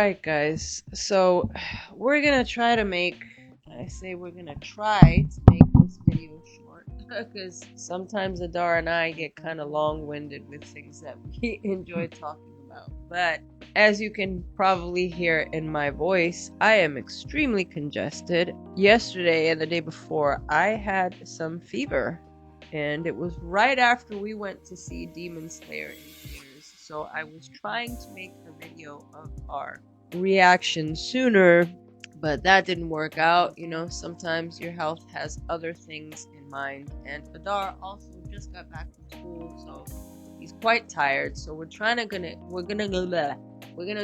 Alright, guys. So, we're gonna try to make. I say we're gonna try to make this video short. Because sometimes Adar and I get kind of long winded with things that we enjoy talking about. But, as you can probably hear in my voice, I am extremely congested. Yesterday and the day before, I had some fever. And it was right after we went to see Demon Slayer in theaters. So I was trying to make a video of our reaction sooner, but that didn't work out. You know, sometimes your health has other things in mind. And Adar also just got back from school, so he's quite tired. So we're gonna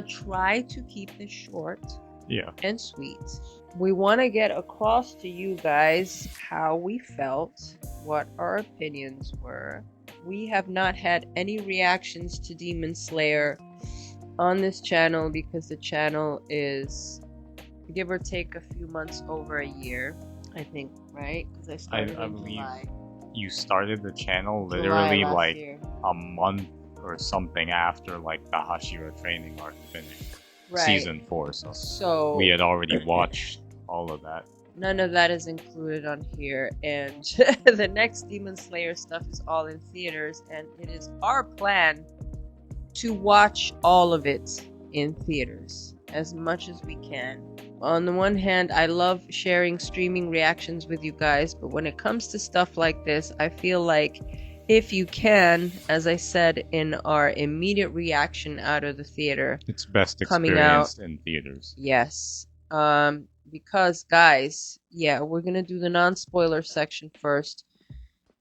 try to keep this short and sweet. We want to get across to you guys how we felt, what our opinions were. We have not had any reactions to Demon Slayer on this channel because the channel is, give or take, a few months over a year, I think, right? Because I started I in believe July. You started the channel July literally last like year. a month or something after like the Hashira training arc finished. Right. Season 4, so we had already watched all of that. None of that is included on here, and the next Demon Slayer stuff is all in theaters, and it is our plan to watch all of it in theaters as much as we can. On the one hand, I love sharing streaming reactions with you guys, but when it comes to stuff like this, I feel like if you can, as I said in our immediate reaction out of the theater, it's best coming out experienced in theaters. Yes. Because guys, yeah, we're gonna do the non-spoiler section first.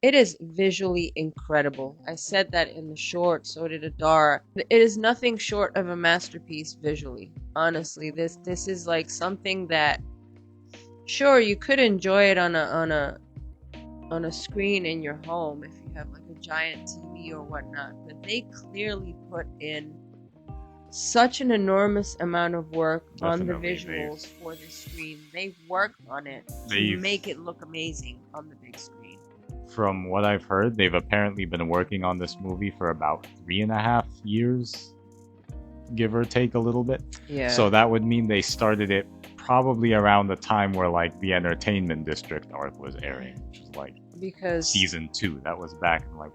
It is visually incredible. I said that in the short, so did Adar. It is nothing short of a masterpiece visually. Honestly, this is like something that, sure, you could enjoy it on a screen in your home if you have like a giant TV or whatnot, but they clearly put in such an enormous amount of work on the visuals for this screen. They've worked on it to make it look amazing on the big screen. From what I've heard, they've apparently been working on this movie for about 3.5 years, give or take a little bit. Yeah. So that would mean they started it probably around the time where like the Entertainment District arc was airing, which was like season 2. That was back in like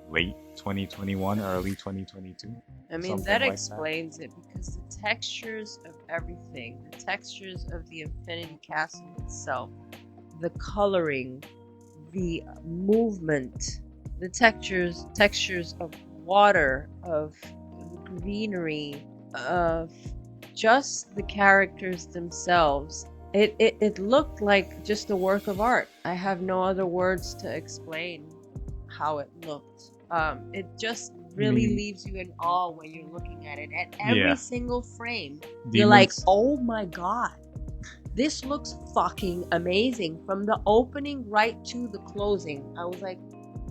late 2021, early 2022. I mean, that explains it, because the textures of everything, the textures of the Infinity Castle itself, the coloring, the movement, the textures of water, of greenery, of just the characters themselves. It looked like just a work of art. I have no other words to explain how it looked. It just really leaves you in awe when you're looking at it. At every single frame, you're like, oh my god, this looks fucking amazing. From the opening right to the closing, I was like,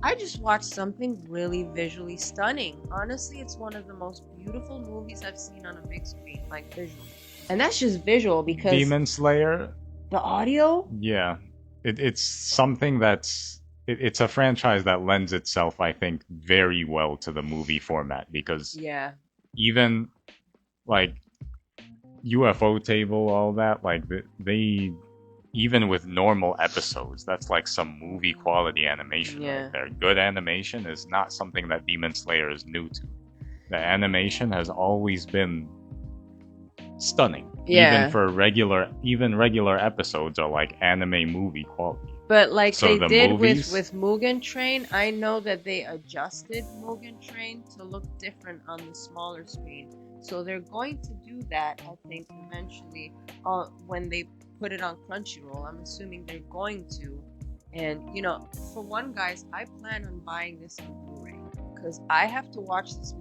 I just watched something really visually stunning. Honestly, it's one of the most beautiful movies I've seen on a big screen, like visually. And that's just visual, because Demon Slayer, the audio? Yeah. It's something that's... It's a franchise that lends itself, I think, very well to the movie format, because even like Ufotable, all that, like they even with normal episodes, that's like some movie quality animation right there. Good animation is not something that Demon Slayer is new to. The animation has always been stunning. Even for regular episodes are like anime movie quality. But like so they did with Mugen Train, I know that they adjusted Mugen Train to look different on the smaller screen. So they're going to do that, I think, eventually when they put it on Crunchyroll. I'm assuming they're going to. And, you know, for one, guys, I plan on buying this on Blu-ray, because I have to watch this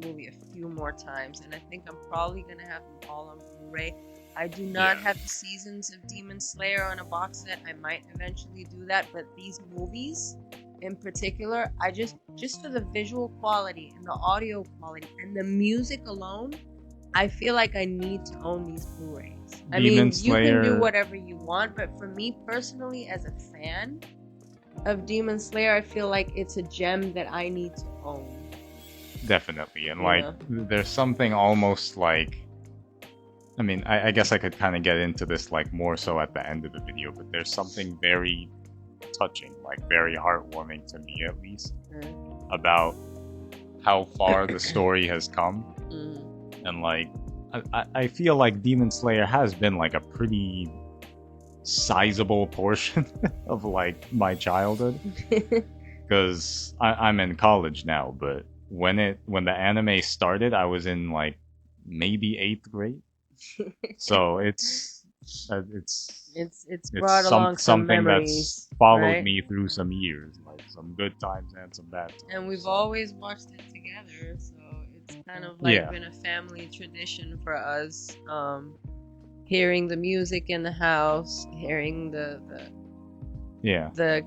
movie a few more times, and I think I'm probably going to have them all on Blu-ray. I do not have the seasons of Demon Slayer on a box set. I might eventually do that, but these movies in particular, I just for the visual quality and the audio quality and the music alone, I feel like I need to own these Blu-rays. I mean, you can do whatever you want, but for me personally, as a fan of Demon Slayer, I feel like it's a gem that I need to own. Definitely, and like, there's something almost like I mean, I guess I could kind of get into this like more so at the end of the video, but there's something very touching, like very heartwarming to me at least, about how far the story has come. And like, I feel like Demon Slayer has been like a pretty sizable portion of like my childhood, because I'm in college now, but when the anime started, I was in like maybe 8th grade. So it's brought along some something memories, that's followed right? me through some years, like some good times and some bad times. And we've always watched it together, so it's kind of like been a family tradition for us. Hearing the music in the house, hearing the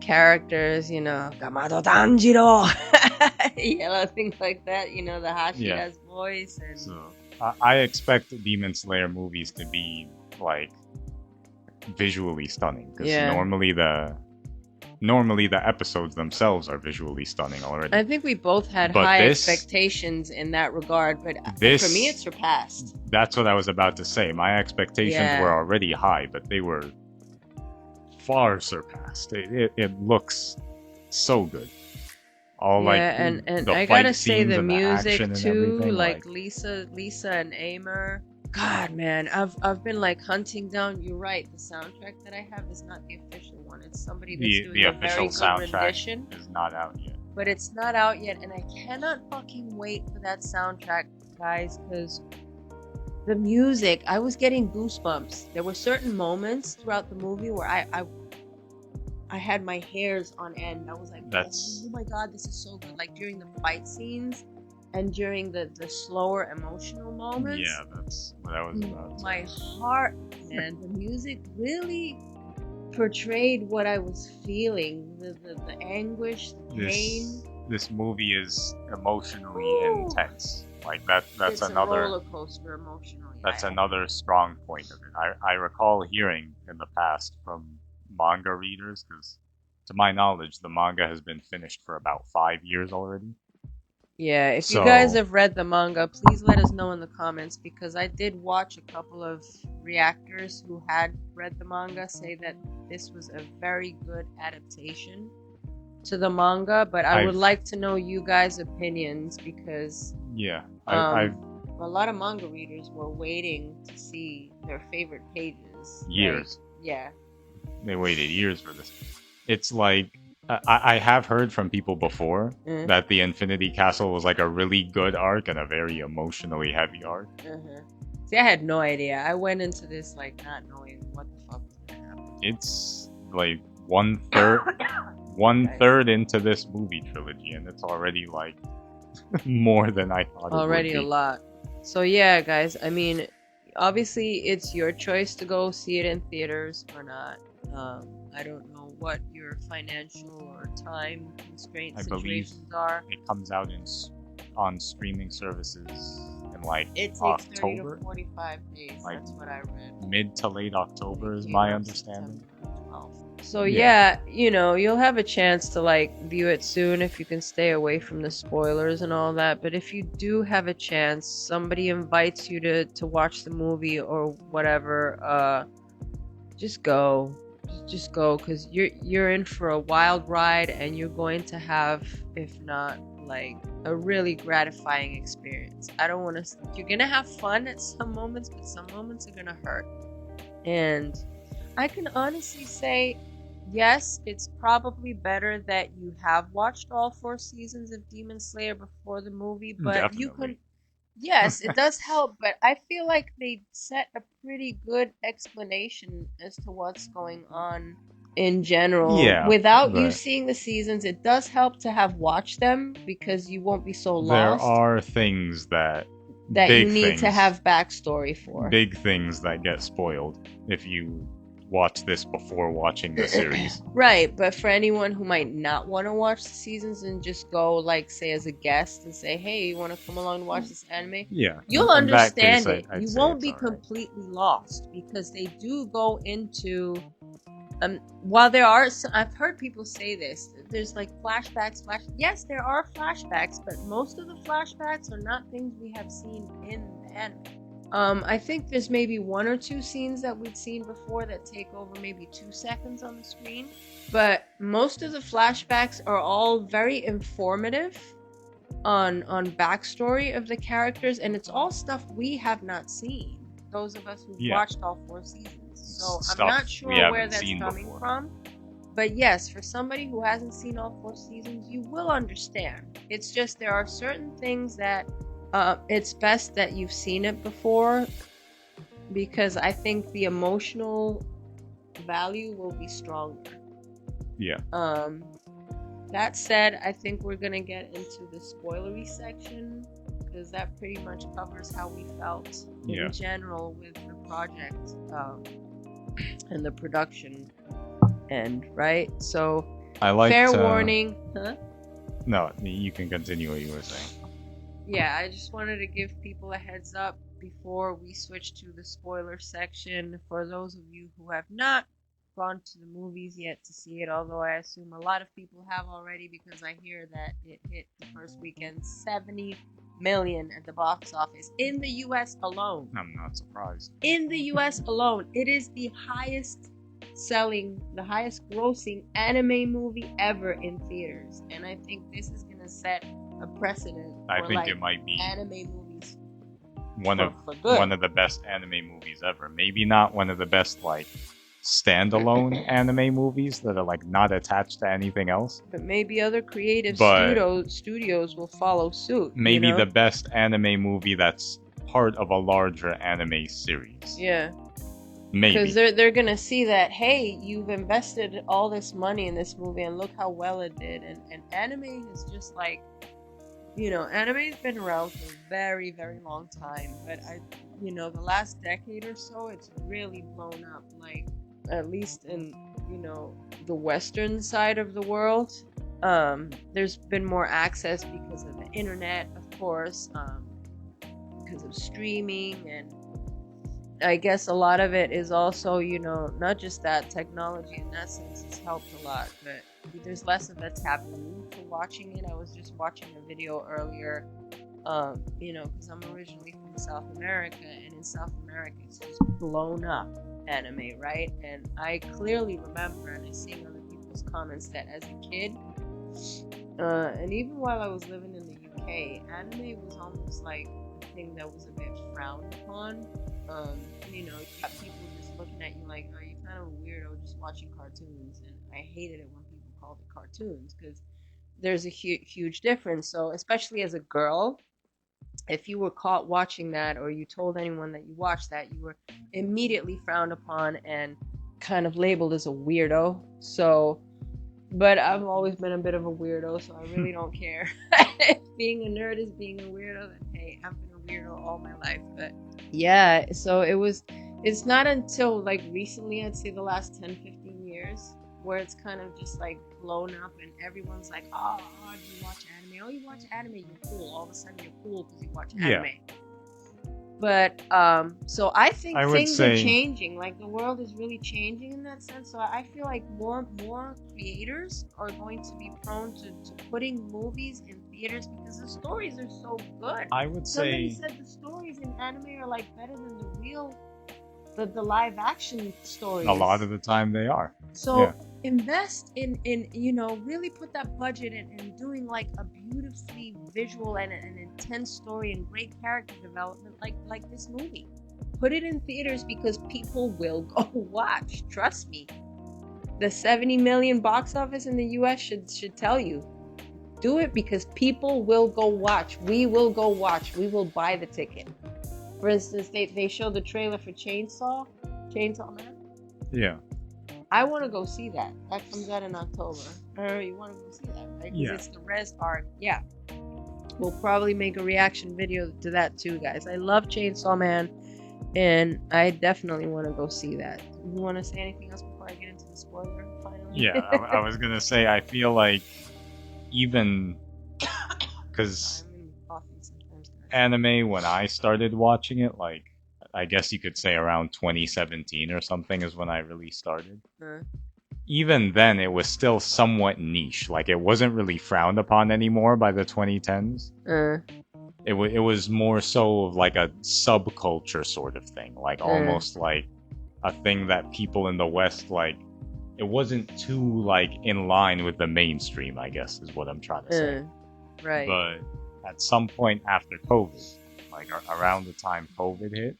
characters, you know, Kamado Tanjiro, things like that. You know, the Hashida's voice, and so I expect Demon Slayer movies to be like visually stunning, because normally the episodes themselves are visually stunning already. I think we both had high expectations in that regard, but for me it surpassed. That's what I was about to say. My expectations were already high, but they were far surpassed. It looks so good. And I gotta say the music too, like Lisa and Amer. God, man, I've been like hunting down. You're right. The soundtrack that I have is not the official one. It's somebody that's doing a very good rendition. Is not out yet. But it's not out yet, and I cannot fucking wait for that soundtrack, guys, because the music, I was getting goosebumps. There were certain moments throughout the movie where I had my hairs on end. I was like, oh my god, this is so good. Like during the fight scenes and during the slower emotional moments. Yeah, that's what I was about. My heart, man, the music really portrayed what I was feeling. The anguish, the pain. This movie is emotionally intense. Like that's it's another a roller coaster emotionally. That's another strong point of it. I recall hearing in the past from manga readers, because to my knowledge the manga has been finished for about 5 years already. Yeah, if you guys have read the manga, please let us know in the comments, because I did watch a couple of reactors who had read the manga say that this was a very good adaptation to the manga, but I would like to know you guys' opinions, because a lot of manga readers were waiting to see their favorite pages. Years. Right? Yeah. They waited years for this. It's like, I have heard from people before that the Infinity Castle was like a really good arc and a very emotionally heavy arc. See, I had no idea. I went into this like not knowing what the fuck was gonna happen. It's like one third into this movie trilogy, and it's already like more than I thought. Already a lot. So yeah, guys. I mean, obviously it's your choice to go see it in theaters or not. I don't know what your financial or time constraint situations are. It comes out on streaming services in like it takes October. 30 to 45 days. Like that's what I read. Mid to late October is my understanding. So yeah, you know, you'll have a chance to like view it soon if you can stay away from the spoilers and all that. But if you do have a chance, somebody invites you to watch the movie or whatever, just go. Just go, because you're in for a wild ride, and you're going to have, if not like, a really gratifying experience. I don't want to. You're gonna have fun at some moments, but some moments are gonna hurt. And I can honestly say, yes, it's probably better that you have watched all 4 seasons of Demon Slayer before the movie, but Definitely. you can. Yes, it does help, but I feel like they set a pretty good explanation as to what's going on in general. Yeah, without you seeing the seasons, it does help to have watched them, because you won't be so lost. There are things that you need to have backstory for. Big things that get spoiled if you watch this before watching the series. Right, but for anyone who might not want to watch the seasons and just go, like, say as a guest and say, hey, you want to come along and watch this anime? Yeah. You'll understand it. You won't be completely lost, because they do go into... while there are... I've heard people say this. There's like flashbacks. Yes, there are flashbacks, but most of the flashbacks are not things we have seen in the anime. I think there's maybe 1 or 2 scenes that we'd seen before that take over maybe 2 seconds on the screen. But most of the flashbacks are all very informative on backstory of the characters, and it's all stuff we have not seen. Those of us who've watched all 4 seasons. So I'm not sure where that's coming from. But yes, for somebody who hasn't seen all 4 seasons, you will understand. It's just there are certain things that it's best that you've seen it before, because I think the emotional value will be stronger. Yeah. That said, I think we're gonna get into the spoilery section, because that pretty much covers how we felt in general with the project and the production end, right? So, fair warning. Huh? No, you can continue what you were saying. Yeah, I just wanted to give people a heads up before we switch to the spoiler section. For those of you who have not gone to the movies yet to see it, although I assume a lot of people have already, because I hear that it hit the first weekend 70 million at the box office in the US alone. I'm not surprised. In the US alone, it is the highest grossing anime movie ever in theaters, and I think this is gonna set a precedent for, I think it might be anime movies one of the best anime movies ever. Maybe not one of the best like standalone anime movies that are like not attached to anything else, but maybe other creative studios will follow suit. Maybe the best anime movie that's part of a larger anime series. Yeah. Maybe. Because they're gonna see that, hey, you've invested all this money in this movie and look how well it did. And anime is just like, anime's been around for a very, very long time. But the last decade or so, it's really blown up. Like, at least in, the Western side of the world, there's been more access because of the internet, of course, because of streaming, and I guess a lot of it is also, not just that technology in that sense has helped a lot, but there's less of a taboo for watching it. I was just watching a video earlier, because I'm originally from South America, and in South America it's just blown up anime, right? And I clearly remember, and I see other people's comments, that as a kid, and even while I was living in the UK, anime was almost like a thing that was a bit frowned upon. You got people just looking at you like, oh, you're kind of a weirdo just watching cartoons. And I hated it when people called it cartoons, because there's a huge difference. So especially as a girl, if you were caught watching that, or you told anyone that you watched that, you were immediately frowned upon and kind of labeled as a weirdo. So, but I've always been a bit of a weirdo, so I really don't care. If being a nerd is being a weirdo, then hey, I've been a weirdo all my life. But yeah, so it's not until like recently, I'd say the last 10-15 years, where it's kind of just like blown up, and everyone's like, oh, you watch anime? Oh, you watch anime, you're cool. All of a sudden you're cool because you watch anime. But so I think things are changing. Like, the world is really changing in that sense. So I feel like more creators are going to be prone to putting movies in theaters, because the stories are so good. I would say somebody said the stories in anime are like better than the live action stories. A lot of the time they are. So invest in really put that budget in doing like a beautifully visual and an intense story and great character development like this movie. Put it in theaters, because people will go watch. Trust me. The 70 million box office in the US should tell you. Do it, because people will go watch. We will go watch. We will buy the ticket. For instance, they show the trailer for Chainsaw Man. Yeah. I want to go see that. That comes out in October. You want to go see that, right? Because it's the Res arc. Yeah. We'll probably make a reaction video to that too, guys. I love Chainsaw Man, and I definitely want to go see that. You want to say anything else before I get into the spoiler finally? Yeah, I was going to say, I feel like even because anime, when I started watching it, like, I guess you could say around 2017 or something is when I really started. Even then, it was still somewhat niche. Like, it wasn't really frowned upon anymore by the 2010s. it was more so of like a subculture sort of thing, like almost like a thing that people in the West like. It wasn't too like in line with the mainstream, I guess, is what I'm trying to say. Right. But at some point after COVID, like around the time COVID hit,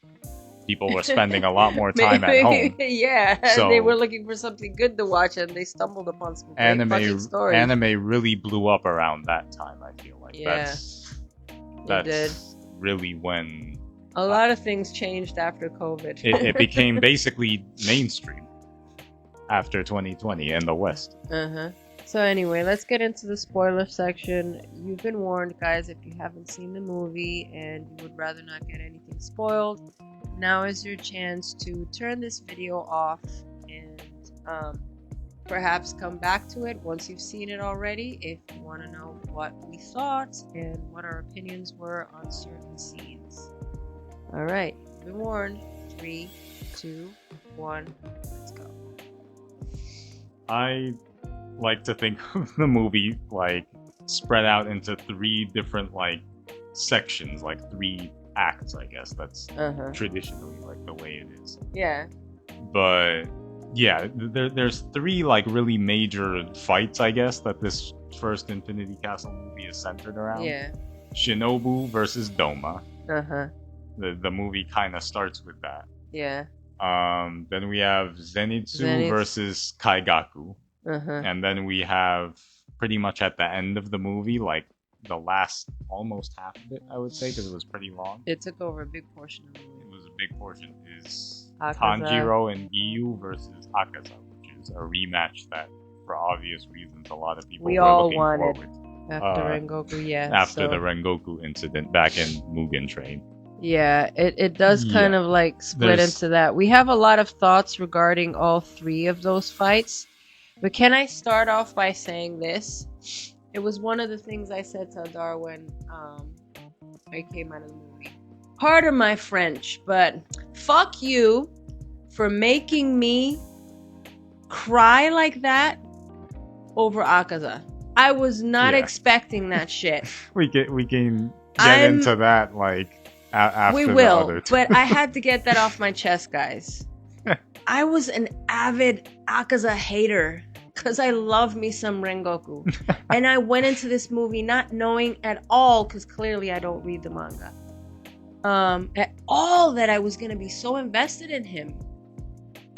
people were spending a lot more time at home. Yeah, So they were looking for something good to watch, and they stumbled upon some great fucking stories. Anime really blew up around that time. I feel like that's really when a lot of things changed after COVID. It became basically mainstream after 2020 in the West. So anyway, let's get into the spoiler section. You've been warned, guys, if you haven't seen the movie and you would rather not get anything spoiled, now is your chance to turn this video off and perhaps come back to it once you've seen it already if you want to know what we thought and what our opinions were on certain scenes. Alright, you've been warned. 3, 2, 1, let's go. I like to think of the movie like spread out into 3 different like sections, like 3 acts, I guess. That's traditionally like the way it is. Yeah. But yeah, there's 3 like really major fights, I guess, that this first Infinity Castle movie is centered around. Yeah. Shinobu versus Doma. The movie kind of starts with that. Yeah. Then we have Zenitsu versus Kaigaku. And then we have pretty much at the end of the movie, like the last almost half of it, I would say, because it was pretty long. It took over a big portion of the movie. It was a big portion. Is Akaza. Tanjiro and Giyu versus Akaza, which is a rematch that, for obvious reasons, a lot of people were looking forward to. After Rengoku, yeah. After the Rengoku incident back in Mugen Train. Yeah, it does kind of like split into that. We have a lot of thoughts regarding all 3 of those fights. But can I start off by saying this? It was one of the things I said to Adar when I came out of the movie. Pardon my French, but fuck you for making me cry like that over Akaza. I was not expecting that shit. we can get into that like after we will, the other 2. But I had to get that off my chest, guys. I was an avid Akaza hater because I love me some Rengoku. And I went into this movie not knowing at all, because clearly I don't read the manga, at all that I was going to be so invested in him.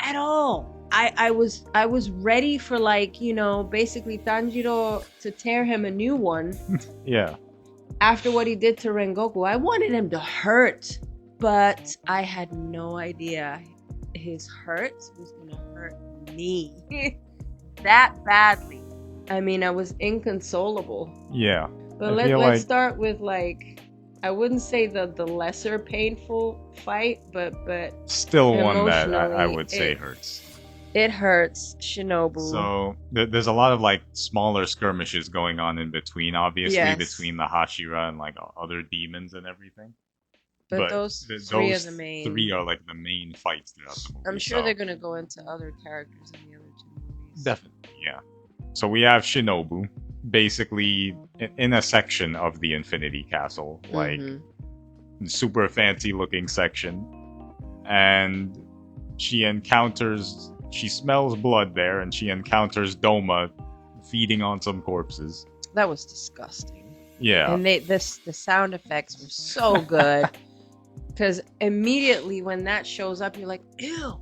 At all. I was ready for, like, you know, basically Tanjiro to tear him a new one. Yeah. After what he did to Rengoku. I wanted him to hurt, but I had no idea his hurt was gonna hurt me that badly. I mean, I was inconsolable. Yeah. But let's start with, like, I wouldn't say the lesser painful fight, but still one that I would say hurts. It hurts Shinobu. So there's a lot of like smaller skirmishes going on in between, obviously, between the Hashira and like other demons and everything. But those 3 are the main. 3 are like the main fights throughout the movie. I'm sure they're gonna go into other characters in the other 2 movies. Definitely, yeah. So we have Shinobu, basically in a section of the Infinity Castle, like super fancy looking section, and she smells blood there, and she encounters Doma feeding on some corpses. That was disgusting. Yeah. And the sound effects were so good. Because immediately when that shows up, you're like, ew.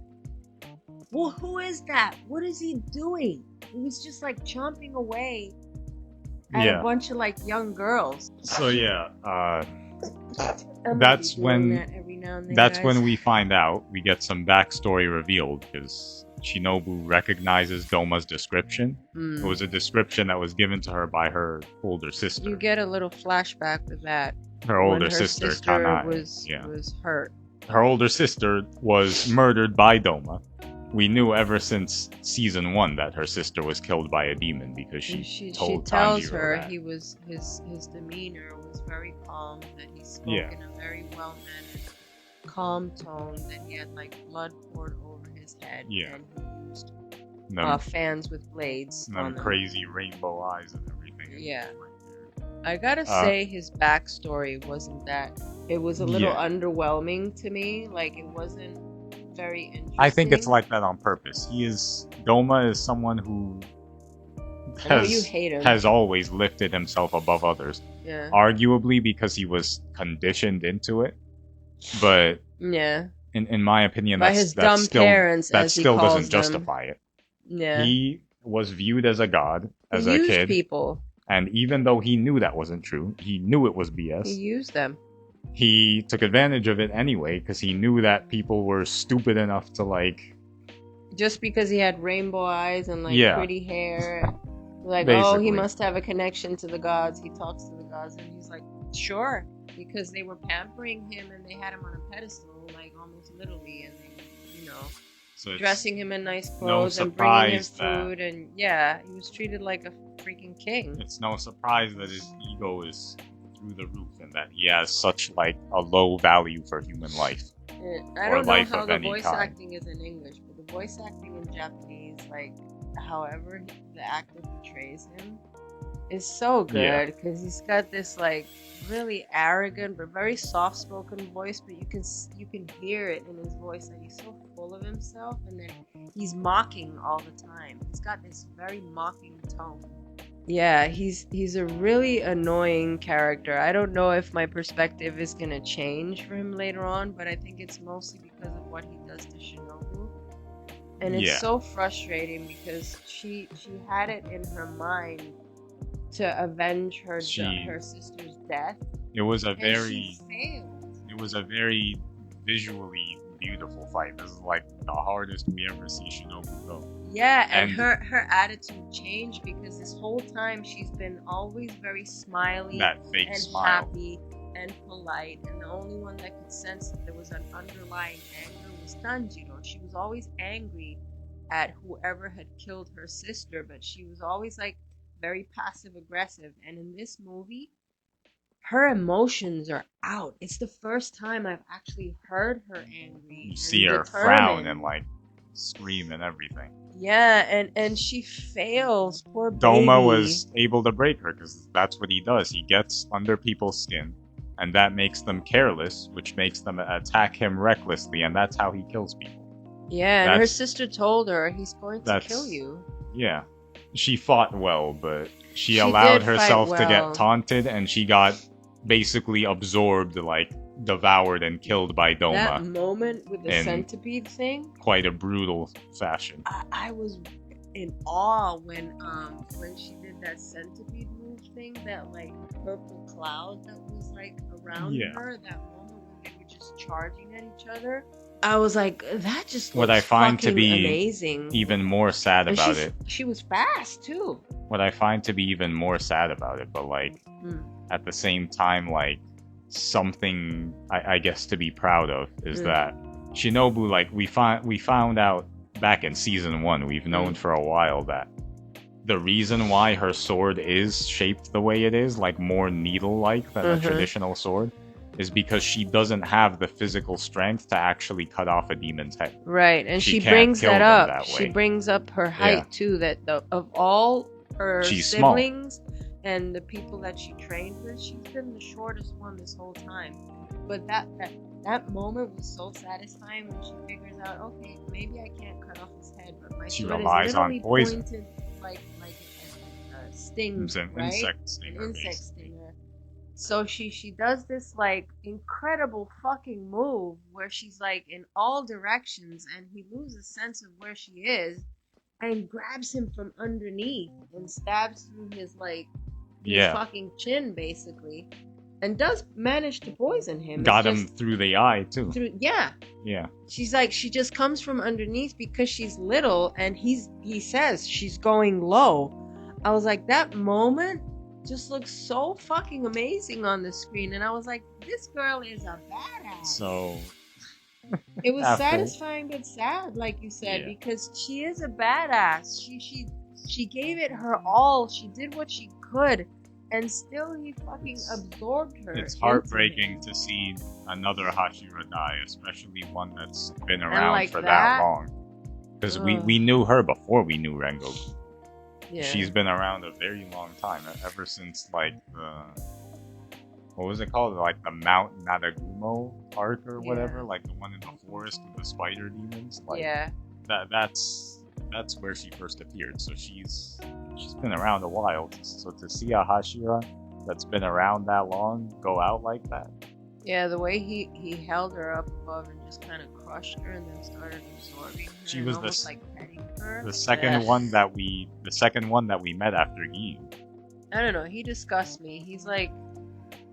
Well, who is that? What is he doing? He was just like chomping away at a bunch of like young girls. So yeah, that's when we find out. We get some backstory revealed because Shinobu recognizes Doma's description. It was a description that was given to her by her older sister. You get a little flashback with that. Her older sister Kanai was hurt. Her older sister was murdered by Doma. We knew ever since season 1 that her sister was killed by a demon because she tells Tanjiro her that. He was his demeanor was very calm, that he spoke in a very well-mannered, calm tone, that he had like blood poured over his head, and he used fans with blades and them crazy rainbow eyes and everything. Yeah. I gotta say his backstory wasn't that. It was a little underwhelming to me. Like, it wasn't very interesting. I think it's like that on purpose. Doma is someone who has always lifted himself above others. Yeah. Arguably because he was conditioned into it. But yeah, in my opinion, by his dumb parents, that still doesn't justify it. Yeah. He was viewed as a god as a kid. People. And even though he knew that wasn't true, he knew it was BS. He used them. He took advantage of it anyway because he knew that people were stupid enough to like. Just because he had rainbow eyes and like pretty hair, like basically. Oh, he must have a connection to the gods. He talks to the gods, and he's like, sure, because they were pampering him and they had him on a pedestal, like almost literally, and they, so dressing him in nice clothes and bringing him food, and he was treated like a freaking king. It's no surprise that his ego is through the roof and that he has such like a low value for human life. I don't know how the voice acting is in English, but the voice acting in Japanese, like however the actor portrays him, is so good because he's got this like really arrogant but very soft-spoken voice, but you can hear it in his voice that he's so full of himself, and then he's mocking all the time. He's got this very mocking tone. Yeah, he's a really annoying character. I don't know if my perspective is gonna change for him later on, but I think it's mostly because of what he does to Shinobu. And it's so frustrating because she had it in her mind to avenge her sister's death. It was a very visually beautiful fight. This is like the hardest we ever see Shinobu go. Yeah, and her attitude changed because this whole time she's been always very smiley and smile. Happy and polite, and the only one that could sense that there was an underlying anger was Tanjiro. She was always angry at whoever had killed her sister, but she was always like very passive aggressive. And in this movie, her emotions are out. It's the first time I've actually heard her angry. You see her frown and like scream and everything. Yeah, and she fails. Poor baby. Doma was able to break her because that's what he does. He gets under people's skin, and that makes them careless, which makes them attack him recklessly, and that's how he kills people. Yeah, and her sister told her, he's going to kill you. Yeah. She fought well, but she allowed herself to get taunted, and she got basically absorbed, like devoured and killed by Doma. That moment with the centipede thing, quite a brutal fashion. I was in awe when she did that centipede move thing, that like purple cloud that was like around her. That moment when they were just charging at each other. I was like, that just looks what I find to be amazing. Even more sad about it. She was fast too. What I find to be even more sad about it, but like at the same time, like something I guess to be proud of is that Shinobu, like we found out back in season 1, we've known for a while that the reason why her sword is shaped the way it is, like more needle-like than a traditional sword, is because she doesn't have the physical strength to actually cut off a demon's head. Right, and she brings that up. She brings up her height too. That of all her siblings and the people that she trained with, she's been the shortest one this whole time. But that moment was so satisfying when she figures out, okay, maybe I can't cut off his head, but my sword is literally pointed like a sting, it's an right? insect stinger. An insect stinger. So she does this like incredible fucking move where she's like in all directions, and he loses sense of where she is and grabs him from underneath and stabs through his like his fucking chin basically, and does manage to poison him. Got him through the eye too. Yeah. She's like, she just comes from underneath because she's little, and he says she's going low. I was like, that moment just looks so fucking amazing on the screen, and I was like, this girl is a badass. So it was satisfying but sad, like you said, because she is a badass. She gave it her all. She did what she could, and still he fucking absorbed her. It's heartbreaking to see another Hashira die, especially one that's been around for that long. Because we knew her before we knew Rengoku. she's been around a very long time, ever since like the what was it called, like the Mount Nadagumo arc or whatever, like the one in the forest with the spider demons. Like that's where she first appeared. So she's been around a while. So to see a Hashira that's been around that long go out like that. Yeah, the way he held her up above and just kind of crushed her and then started absorbing her. She was almost like petting her. The second one that we met after Gi. I don't know. He disgusts me. He's like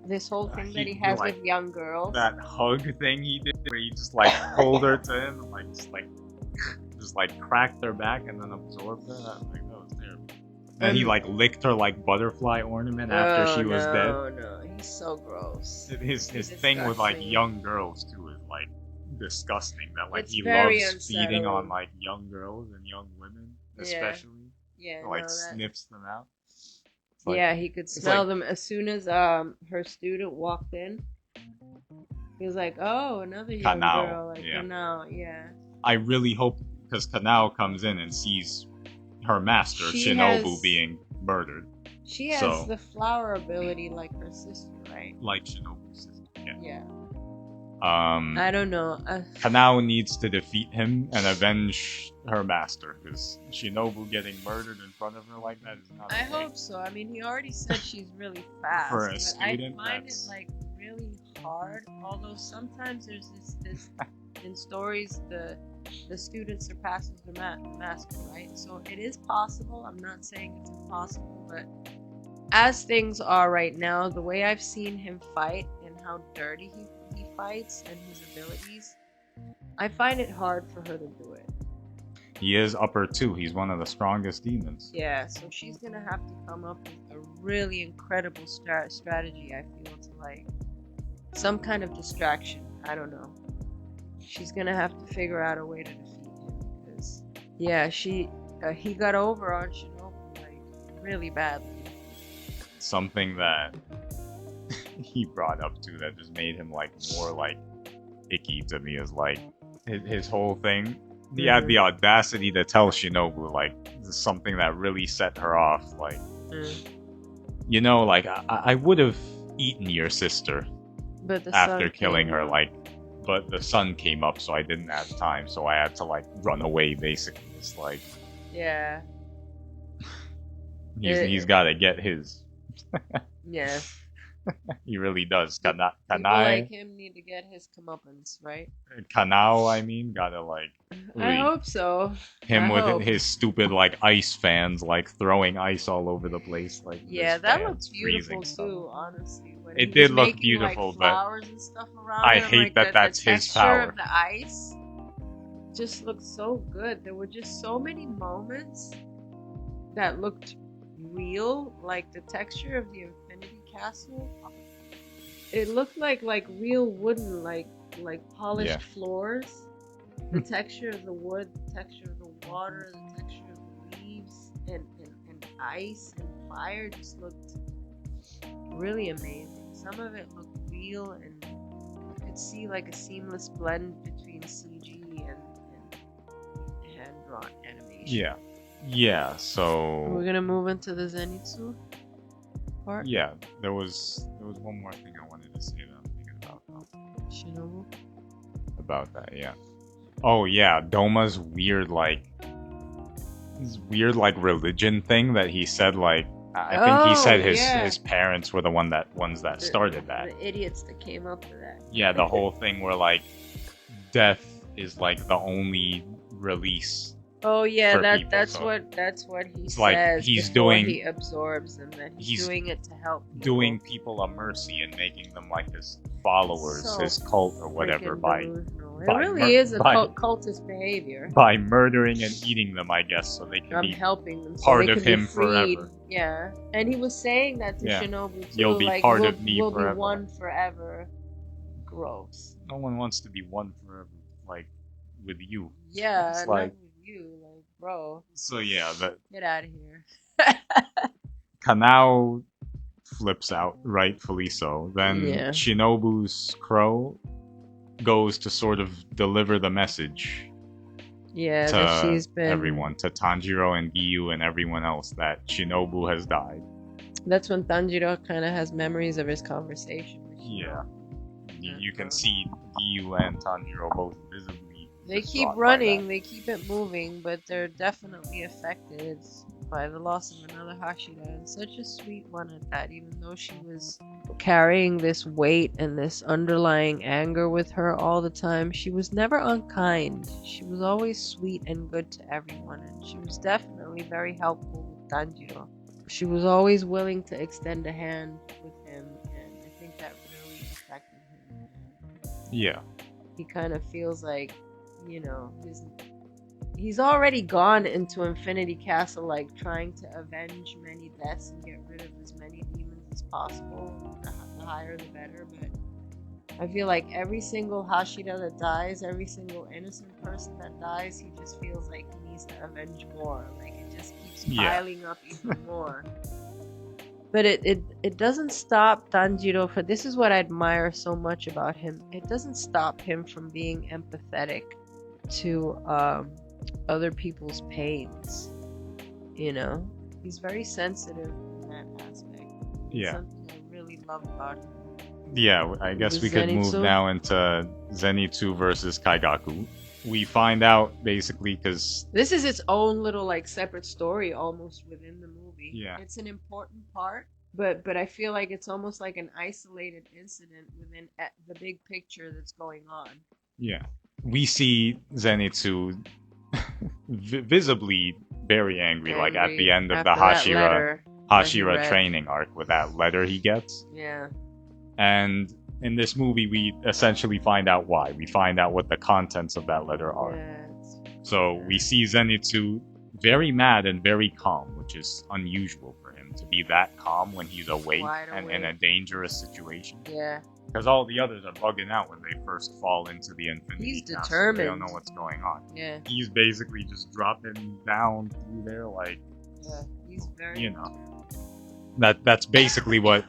this whole thing that he has like, with young girls. That hug thing he did, where he just like pulled her to him, and, like just cracked her back and then absorbed her. That was terrible. And he like licked her like butterfly ornament after she was dead. No, he's so gross. His thing with like young girls too is like disgusting. That like he loves feeding on like young girls and young women, especially. Yeah. Like sniffs them out. Like, he could smell them as soon as her student walked in. He was like, "Oh, another young girl." Like Kanao, I really hope, because Kanao comes in and sees her master Shinobu being murdered. She has the flower ability like her sister, right? Like Shinobu's sister. Yeah. I don't know. Kanao needs to defeat him and avenge her master, because Shinobu getting murdered in front of her like that is not okay. I hope so. I mean, he already said she's really fast. For a student, I find it like really hard. Although sometimes there's this in stories the student surpasses the master, right? So it is possible. I'm not saying it's impossible, but as things are right now, the way I've seen him fight and how dirty he fights and his abilities, I find it hard for her to do it. He is upper 2. He's one of the strongest demons. Yeah, so she's gonna have to come up with a really incredible strategy, I feel, to like some kind of distraction. I don't know. She's gonna have to figure out a way to defeat him, because he got over on Shinobu like really badly. Something that he brought up too that just made him like more like icky to me is like his whole thing. He had the audacity to tell Shinobu like this is something that really set her off. Like, you know, like I would have eaten your sister, but after killing her, like, but the sun came up, so I didn't have time, so I had to like run away. Basically, it's like, he's got to get his. Yeah. He really does. Kanai, like him need to get his comeuppance, right? Kanao, I mean, gotta like. I hope so. His stupid like ice fans, like throwing ice all over the place, like. Yeah, that looks beautiful too. Honestly, it did look beautiful, like, flowers and stuff around I hate that that's his power. Of the ice just looked so good. There were just so many moments that looked real, like the texture of the Infinity Castle. It looked like real wooden, like polished floors. The texture of the wood, the texture of the water, the texture of the leaves, and ice and fire just looked really amazing. Some of it looked real, and you could see like a seamless blend between CG and hand-drawn animation. Yeah, so we're gonna move into the Zenitsu part. Yeah, there was one more thing I wanted to say that I'm thinking about now. Shinobu? About that, yeah. Oh yeah, Doma's weird religion thing that he said, like I think he said his parents were the ones that started that. The idiots that came up with that. Yeah, the whole thing where like death is like the only release. Oh yeah, that's what he says. Like he absorbs them, that he's doing it to help people. Doing people a mercy and making them like his followers, his cult or whatever it really is a cultist behavior. By murdering and eating them, I guess, so they can be helping them, part of him forever. Yeah, and he was saying that to Shinobu too. You'll be like, part of me we'll forever. Be one forever. Gross. No one wants to be one forever, like with you. Yeah, it's like you, like, bro. So yeah, get out of here. Kanao flips out, rightfully so. Then Shinobu's crow goes to sort of deliver the message Yeah, that to she's been... everyone, to Tanjiro and Giyu and everyone else, that Shinobu has died. That's when Tanjiro kind of has memories of his conversation with Shinobu. Yeah. You can see Giyu and Tanjiro both visibly. They keep running, they keep it moving, but they're definitely affected by the loss of another Hashira, and such a sweet one at that, even though she was carrying this weight and this underlying anger with her all the time. She was never unkind. She was always sweet and good to everyone, and she was definitely very helpful with Tanjiro. She was always willing to extend a hand with him, and I think that really affected him. Yeah. He kind of feels like, he's already gone into Infinity Castle, like trying to avenge many deaths and get rid of as many demons as possible. The higher the better, but I feel like every single Hashira that dies, every single innocent person that dies, he just feels like he needs to avenge more. Like it just keeps piling up even more. But it doesn't stop Tanjiro for... This is what I admire so much about him. It doesn't stop him from being empathetic to other people's pains. He's very sensitive in that aspect. It's something I really love about him. Yeah, I guess we could move now into Zenitsu versus Kaigaku. We find out basically because this is its own little like separate story almost within the movie. Yeah, it's an important part, but I feel like it's almost like an isolated incident within the big picture that's going on. Yeah, we see Zenitsu visibly very angry, like at the end of the Hashira training arc with that letter he gets. Yeah. And in this movie, we essentially find out why. We find out what the contents of that letter are. So we see Zenitsu very mad and very calm, which is unusual for him to be that calm when he's awake and in a dangerous situation. Yeah. Because all the others are bugging out when they first fall into the Infinity Castle. Determined. They don't know what's going on. Yeah. He's basically just dropping down through there like... Yeah, he's very... That's basically what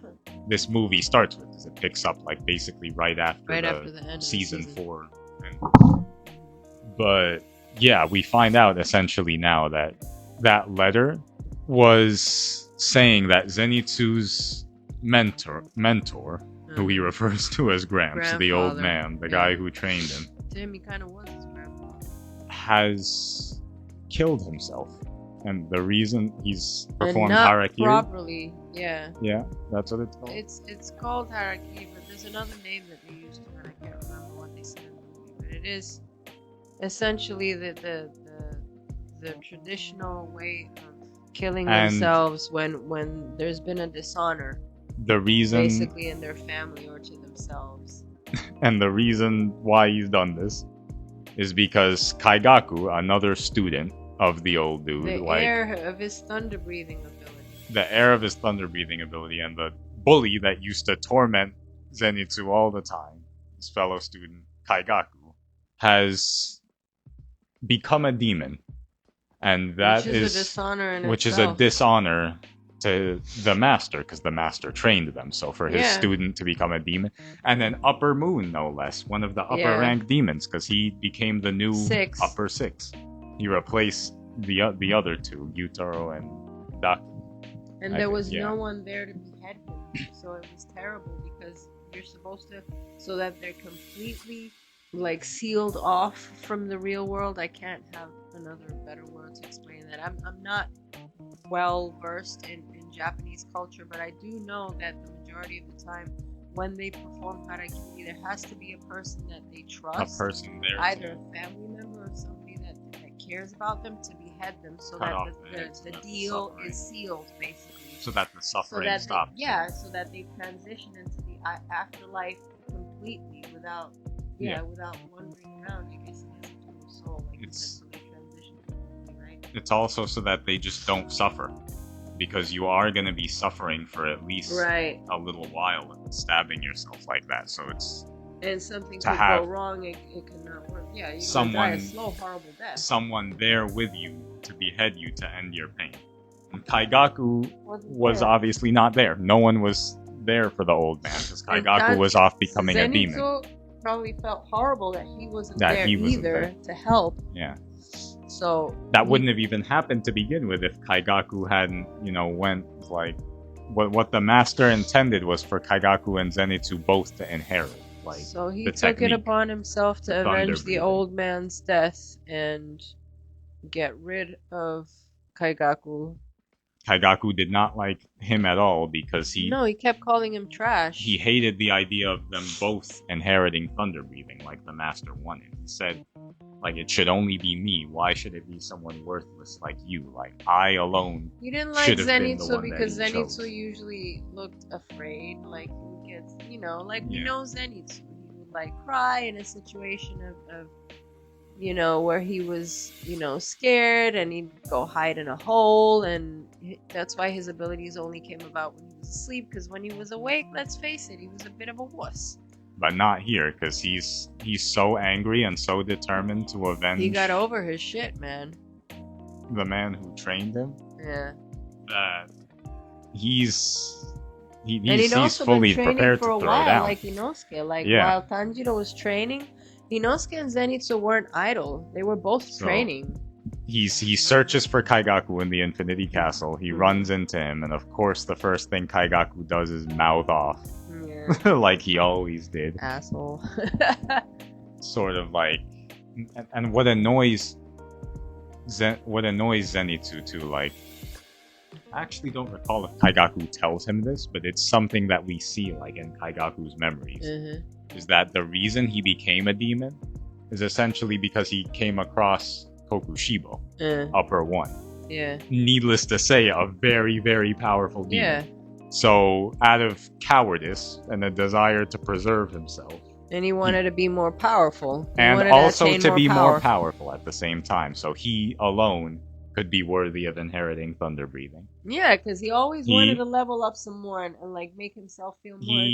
this movie starts with. Is it picks up like basically right after the end season 4. But yeah, we find out essentially now that that letter was saying that Zenitsu's mentor, who he refers to as Gramps, the old man, the guy who trained him, Timmy kind of was his grandfather, has killed himself. And the reason he's performed not harakiri properly, yeah, that's what it's called. It's called harakiri, but there's another name that they used to, and I can't remember what they said in the movie. But it is essentially the traditional way of killing themselves when there's been a dishonor. The reason, basically, in their family or to themselves. And the reason why he's done this is because Kaigaku, another student of the old dude, the heir of his thunder breathing ability. The heir of his thunder breathing ability, and the bully that used to torment Zenitsu all the time, his fellow student Kaigaku, has become a demon. And that is a dishonor in which itself. is a dishonor to the master, because the master trained them. So for his student to become a demon, and then Upper Moon, no less, one of the upper rank demons, because he became the new upper 6. He replaced the other two, Yutaro and Daki. And there was no one there to behead him, so it was terrible, because you're supposed to, so that they're completely like sealed off from the real world. I can't have another better word to explain that. I'm not well versed in Japanese culture, but I do know that the majority of the time when they perform harakiri, there has to be a person that they trust, a person there, either a family member or somebody that cares about them, to behead them, so that the deal is sealed, basically, so that the suffering stops. So that they transition into the afterlife completely without wandering around. I guess it is a total soul, like you said, so they transition completely, right? It's also so that they just don't suffer, because you are going to be suffering for at least a little while with stabbing yourself like that. So it's... And something could go wrong, it cannot work. Yeah, you're going to die a slow, horrible death. Someone there with you to behead you to end your pain. And Kaigaku was obviously not there. No one was there for the old man, because Kaigaku was off becoming a demon. Probably felt horrible that he wasn't there either to help. Yeah. So that wouldn't have even happened to begin with if Kaigaku hadn't, went like what the master intended was for Kaigaku and Zenitsu both to inherit. Like, so he the took it technique, upon himself to the thunder avenge the breathing. old man's death and get rid of Kaigaku. Kaigaku did not like him at all because he kept calling him trash. he hated the idea of them both inheriting thunder breathing like the master wanted. He said, like, it should only be me. Why should it be someone worthless like you? Like, I alone. He didn't like should have been the Zenitsu one because that he chose. Zenitsu usually looked afraid. Like he would get, like we Yeah. know Zenitsu. He would like cry in a situation of where he was, scared, and he'd go hide in a hole, and that's why his abilities only came about when he was asleep. Because when he was awake, let's face it, he was a bit of a wuss. But not here, because he's so angry and so determined to avenge. He got over his shit, man. The man who trained him. Yeah. That he's also fully been training prepared for to a throw while, down. like Inosuke. Like Yeah. while Tanjiro was training, Inosuke and Zenitsu weren't idle. They were both training. He searches for Kaigaku in the Infinity Castle. He runs into him, and of course, the first thing Kaigaku does is mouth off, like he always did. Asshole. Sort of like, and what annoys Zenitsu too, like, I actually don't recall if Kaigaku tells him this, but it's something that we see like in Kaigaku's memories. Is that the reason he became a demon is essentially because he came across Kokushibo, Upper One. Yeah. Needless to say, a very, very powerful demon. Yeah. So, out of cowardice and a desire to preserve himself, and he wanted to be more powerful. And also to be more powerful at the same time. So he alone could be worthy of inheriting thunder breathing. Yeah, because he always wanted to level up some more and like make himself feel more.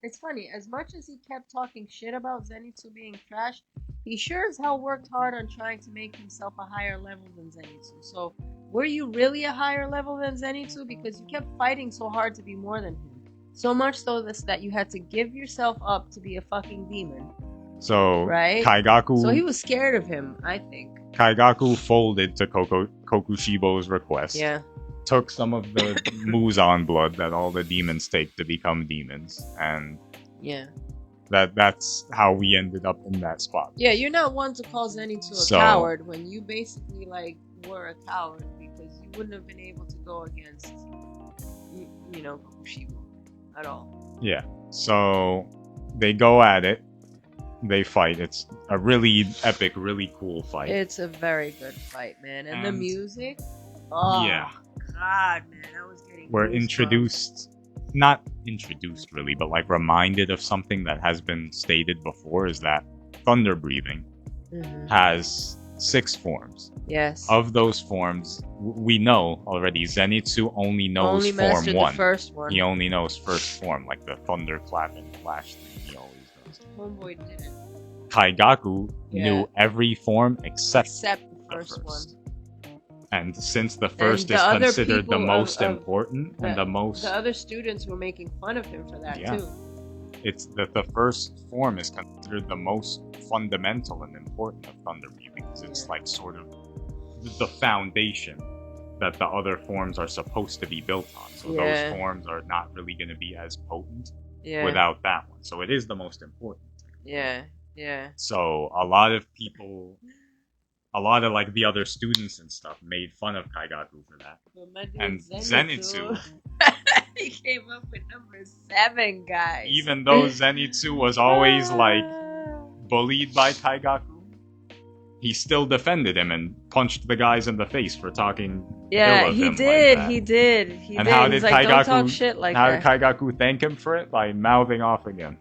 It's funny, as much as he kept talking shit about Zenitsu being trash, he sure as hell worked hard on trying to make himself a higher level than Zenitsu. So, were you really a higher level than Zenitsu? Because you kept fighting so hard to be more than him. So much so that you had to give yourself up to be a fucking demon. So, right? Kaigaku... So he was scared of him, I think. Kaigaku folded to Kokushibo's request. Yeah. Took some of the Muzan blood that all the demons take to become demons. And... yeah. That's how we ended up in that spot. Yeah, you're not one to call Zenitsu a coward when you basically, like, were a coward because you wouldn't have been able to go against, Kokushibo. At all. Yeah. So they go at it. They fight. It's a really epic, really cool fight. It's a very good fight, man. And the music. Oh, yeah. God, man. I was getting We're not introduced really, but like reminded of something that has been stated before, is that thunder breathing has 6 forms. Yes. Of those forms, we know already Zenitsu only knows form 1. The first one. He only knows first form, like the thunder clap and flash thing he always does. Homeboy didn't. Kaigaku knew every form except the first one. And since the first is considered the most important and the most... The other students were making fun of him for that too. It's that the first form is considered the most fundamental and important of thunder breathing because it's like sort of the foundation that the other forms are supposed to be built on. So those forms are not really going to be as potent without that one. So it is the most important. Yeah. So a lot of people, like the other students and stuff, made fun of Kaigaku for that. And Zenitsu he came up with number 7, guys. Even though Zenitsu was always like bullied by Kaigaku, he still defended him and punched the guys in the face for talking ill of him. He did. And how did Kaigaku? Don't talk shit like how did Kaigaku thank him for it? By mouthing off again.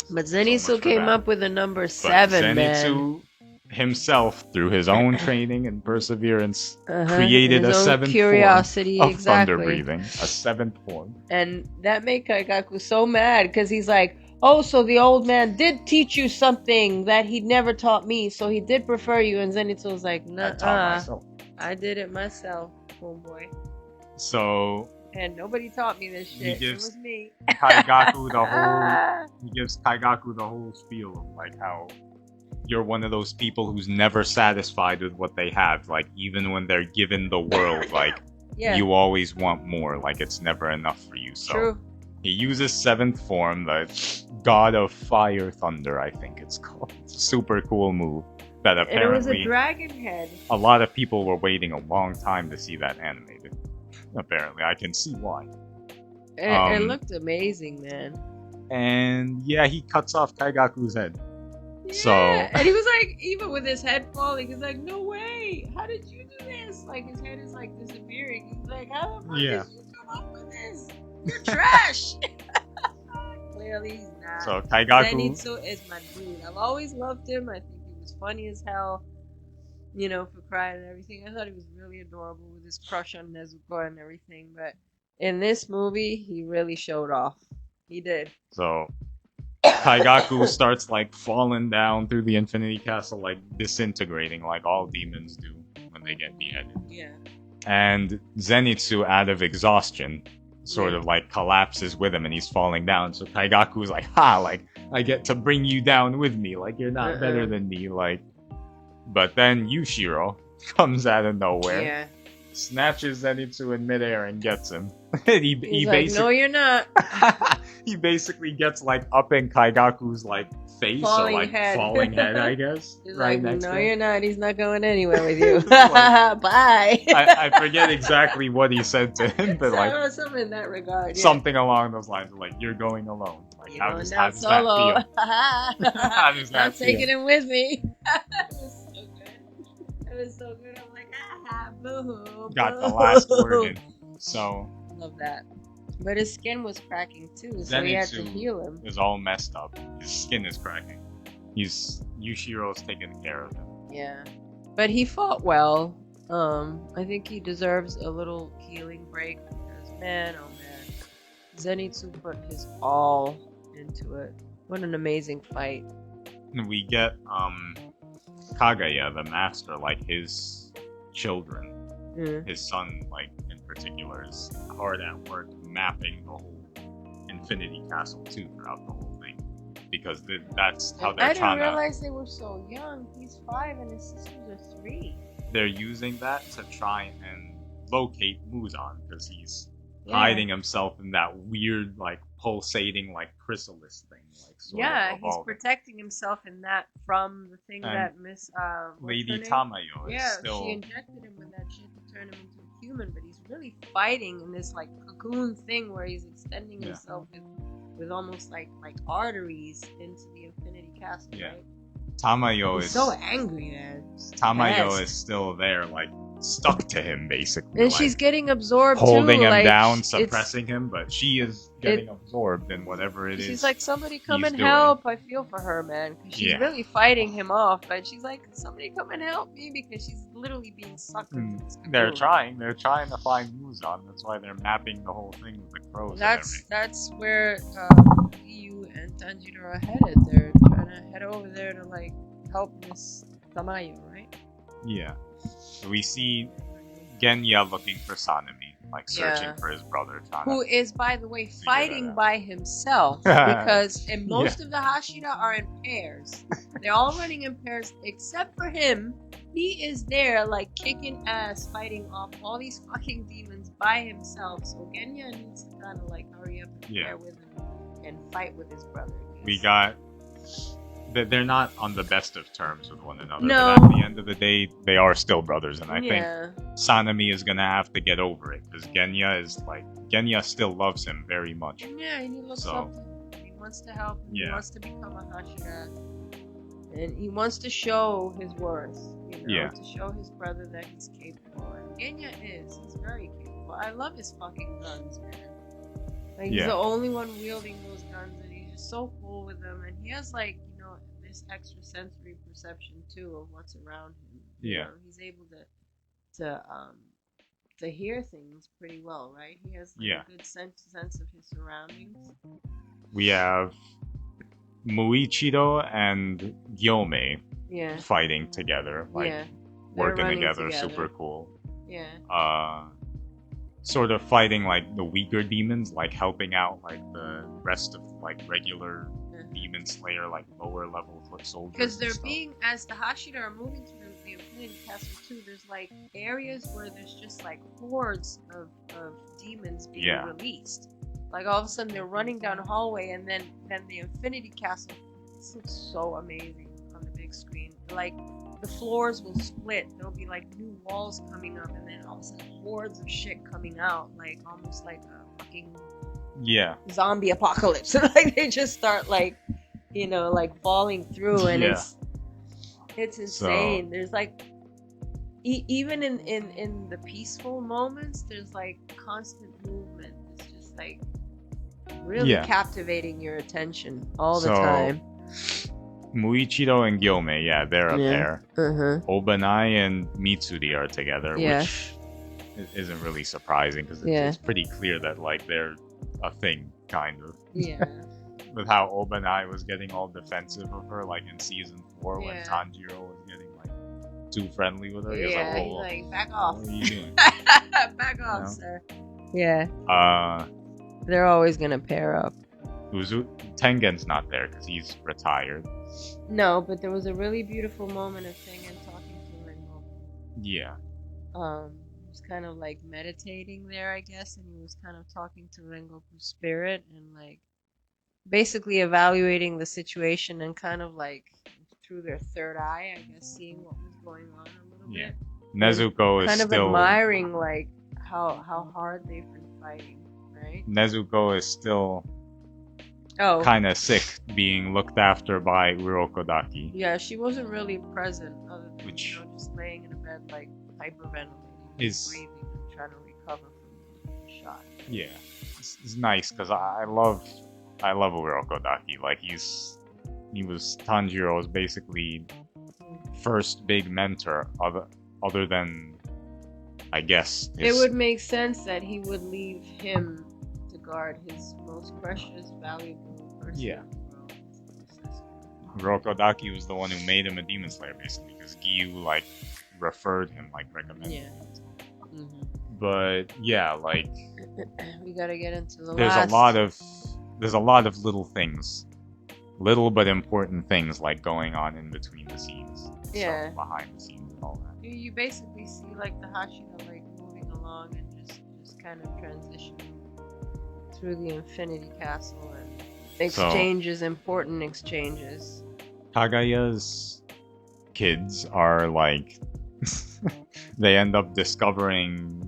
But Zenitsu came up with a number 7, Zenitsu himself, through his own training and perseverance, created a 7th curiosity, form of thunder breathing, a 7th form. And that made Kaigaku so mad because he's like, oh, so the old man did teach you something that he'd never taught me, so he did prefer you. And Zenitsu was like, nah, I did it myself, homeboy. So... and nobody taught me this shit. It was me. He gives Kaigaku the whole spiel of like how you're one of those people who's never satisfied with what they have. Like, even when they're given the world, like, you always want more. Like, it's never enough for you. So True. he uses 7th form, the God of Fire Thunder, I think it's called. It's a super cool move that apparently... And it was a dragon head. A lot of people were waiting a long time to see that animated. Apparently, I can see why. It looked amazing, man. And yeah, he cuts off Kaigaku's head. Yeah, so... and he was like, even with his head falling, he's like, no way, how did you do this? Like, his head is like disappearing. He's like, how the fuck did you come up with this? You're trash. Clearly he's not. So Kaigaku... Zenitsu is my dude. I've always loved him. I think he was funny as hell, you know, for crying and everything. I thought he was really adorable with his crush on Nezuko and everything, but in this movie, he really showed off. He did. So Kaigaku starts like falling down through the Infinity Castle, like disintegrating, like all demons do when they get beheaded. Yeah. And Zenitsu, out of exhaustion, sort of like collapses with him, and he's falling down. So Kaigaku's like, "Ha! Like I get to bring you down with me. Like you're not better than me." Like, but then Yushiro comes out of nowhere, snatches Zenitsu in midair and gets him. he like, basically, no, you're not. He basically gets like up in Kaigaku's like face falling or like head. falling head, I guess. He's right like, next no, to him. you're not. He's not going anywhere with you. Like, bye. I forget exactly what he said to him, but like something in that regard. Something along those lines, like you're going alone. Like you're how going does down that solo. feel? How does that I'm feel? taking him with me. It was so good. It was so good. I'm like, boo. Got the last word in. So love that. But his skin was cracking too, so he had to heal him. Is all messed up. His skin is cracking. Yushiro's taking care of him. Yeah, but he fought well. I think he deserves a little healing break because man, oh man, Zenitsu put his all into it. What an amazing fight! And we get Kagaya, the master, like his children, his son, like in particular, is hard at work mapping the whole Infinity Castle too throughout the whole thing, because that's how they're trying to... I didn't realize they were so young. He's 5 and his sisters are 3. They're using that to try and locate Muzan, because he's hiding himself in that weird, like, pulsating, like, chrysalis thing. Like, sort of he's protecting himself in that from the thing that Miss... Lady Tamayo is still... she injected him with that shit to turn him into a human, but he's really fighting in this, like, cocoon thing where he's extending himself with almost, like arteries into the Infinity Castle, right? Tamayo is so angry, man. Tamayo is still there, like, stuck to him, basically. And like, she's getting absorbed, holding him like, down, suppressing him, but she is getting absorbed in whatever it is. She's like, somebody come and help. I feel for her, man. Because she's really fighting him off. But she's like, somebody come and help me, because she's literally being sucked into this cocoon. They're trying to find Muzan. That's why they're mapping the whole thing with the crows. That's where Ryu and Tanjiro are headed. They're trying to head over there to, like, help Miss Tamayo, right? Yeah. So we see Genya looking for Sanemi, like searching for his brother, who is, by the way, fighting by himself, because most of the Hashira are in pairs. They're all running in pairs except for him. He is there, like, kicking ass, fighting off all these fucking demons by himself. So Genya needs to kind of, like, hurry up and pair with him and fight with his brother. We got... They're not on the best of terms with one another, no. But at the end of the day, they are still brothers, and I think Sanemi is gonna have to get over it, because Genya still loves him very much. Yeah, and he looks up to him. He wants to help him. He wants to become a Hashira. And he wants to show his worth, to show his brother that he's capable. And Genya is. He's very capable. I love his fucking guns, man. Like, he's the only one wielding those guns, and he's just so cool with them. And he has, like, this extrasensory perception too of what's around him. You know, he's able to hear things pretty well, right? He has a good sense of his surroundings. We have Muichiro and Gyome fighting together, like working together, super cool. Sort of fighting like the weaker demons, like helping out like the rest of like regular Demon Slayer, like lower level foot soldiers. Because they're being, as the Hashira are moving to the Infinity Castle too, there's like areas where there's just like hordes of demons being released. Like all of a sudden they're running down a hallway, and then the Infinity Castle, this looks so amazing on the big screen. Like the floors will split, there'll be like new walls coming up, and then all of a sudden hordes of shit coming out, like almost like a fucking zombie apocalypse. Like they just start like, you know, like falling through, and it's insane. So, there's like even in the peaceful moments, there's like constant movement. It's just like really captivating your attention all the time. Muichiro and Gyome, they're a pair. Obanai and Mitsuri are together, which isn't really surprising because it's pretty clear that like they're a thing, kind of. Yeah. With how Obanai was getting all defensive of her, like in season 4 when Tanjiro was getting like too friendly with her. He was like, whoa, he's like, back off. What are you doing? Back off, sir. Yeah. They're always gonna pair up. Tengen's not there because he's retired. No, but there was a really beautiful moment of Tengen talking to Rengoku. Yeah. He was kind of like meditating there, I guess, and he was kind of talking to Rengoku's spirit and like basically evaluating the situation and kind of like through their third eye, I guess, seeing what was going on a little bit. Nezuko is kind still of admiring like how hard they've been fighting, right? Nezuko is still kind of sick, being looked after by Urokodaki. Yeah, she wasn't really present, other than just laying in a bed like hyperventilating, breathing, and trying to recover from the shot. Yeah, it's nice because I love Urokodaki. Like he was Tanjiro's basically first big mentor, other than, I guess, it would make sense that he would leave him to guard his most precious, valuable person. Yeah. Urokodaki was the one who made him a demon slayer, basically, because Giyu like referred him, like recommended. Yeah. But yeah, like we gotta get into the there's a lot of little things, little but important things like going on in between the scenes. Yeah. So behind the scenes and all that. You basically see like the Hashira like moving along and just kind of transitioning through the Infinity Castle and important exchanges. Kagaya's kids are like they end up discovering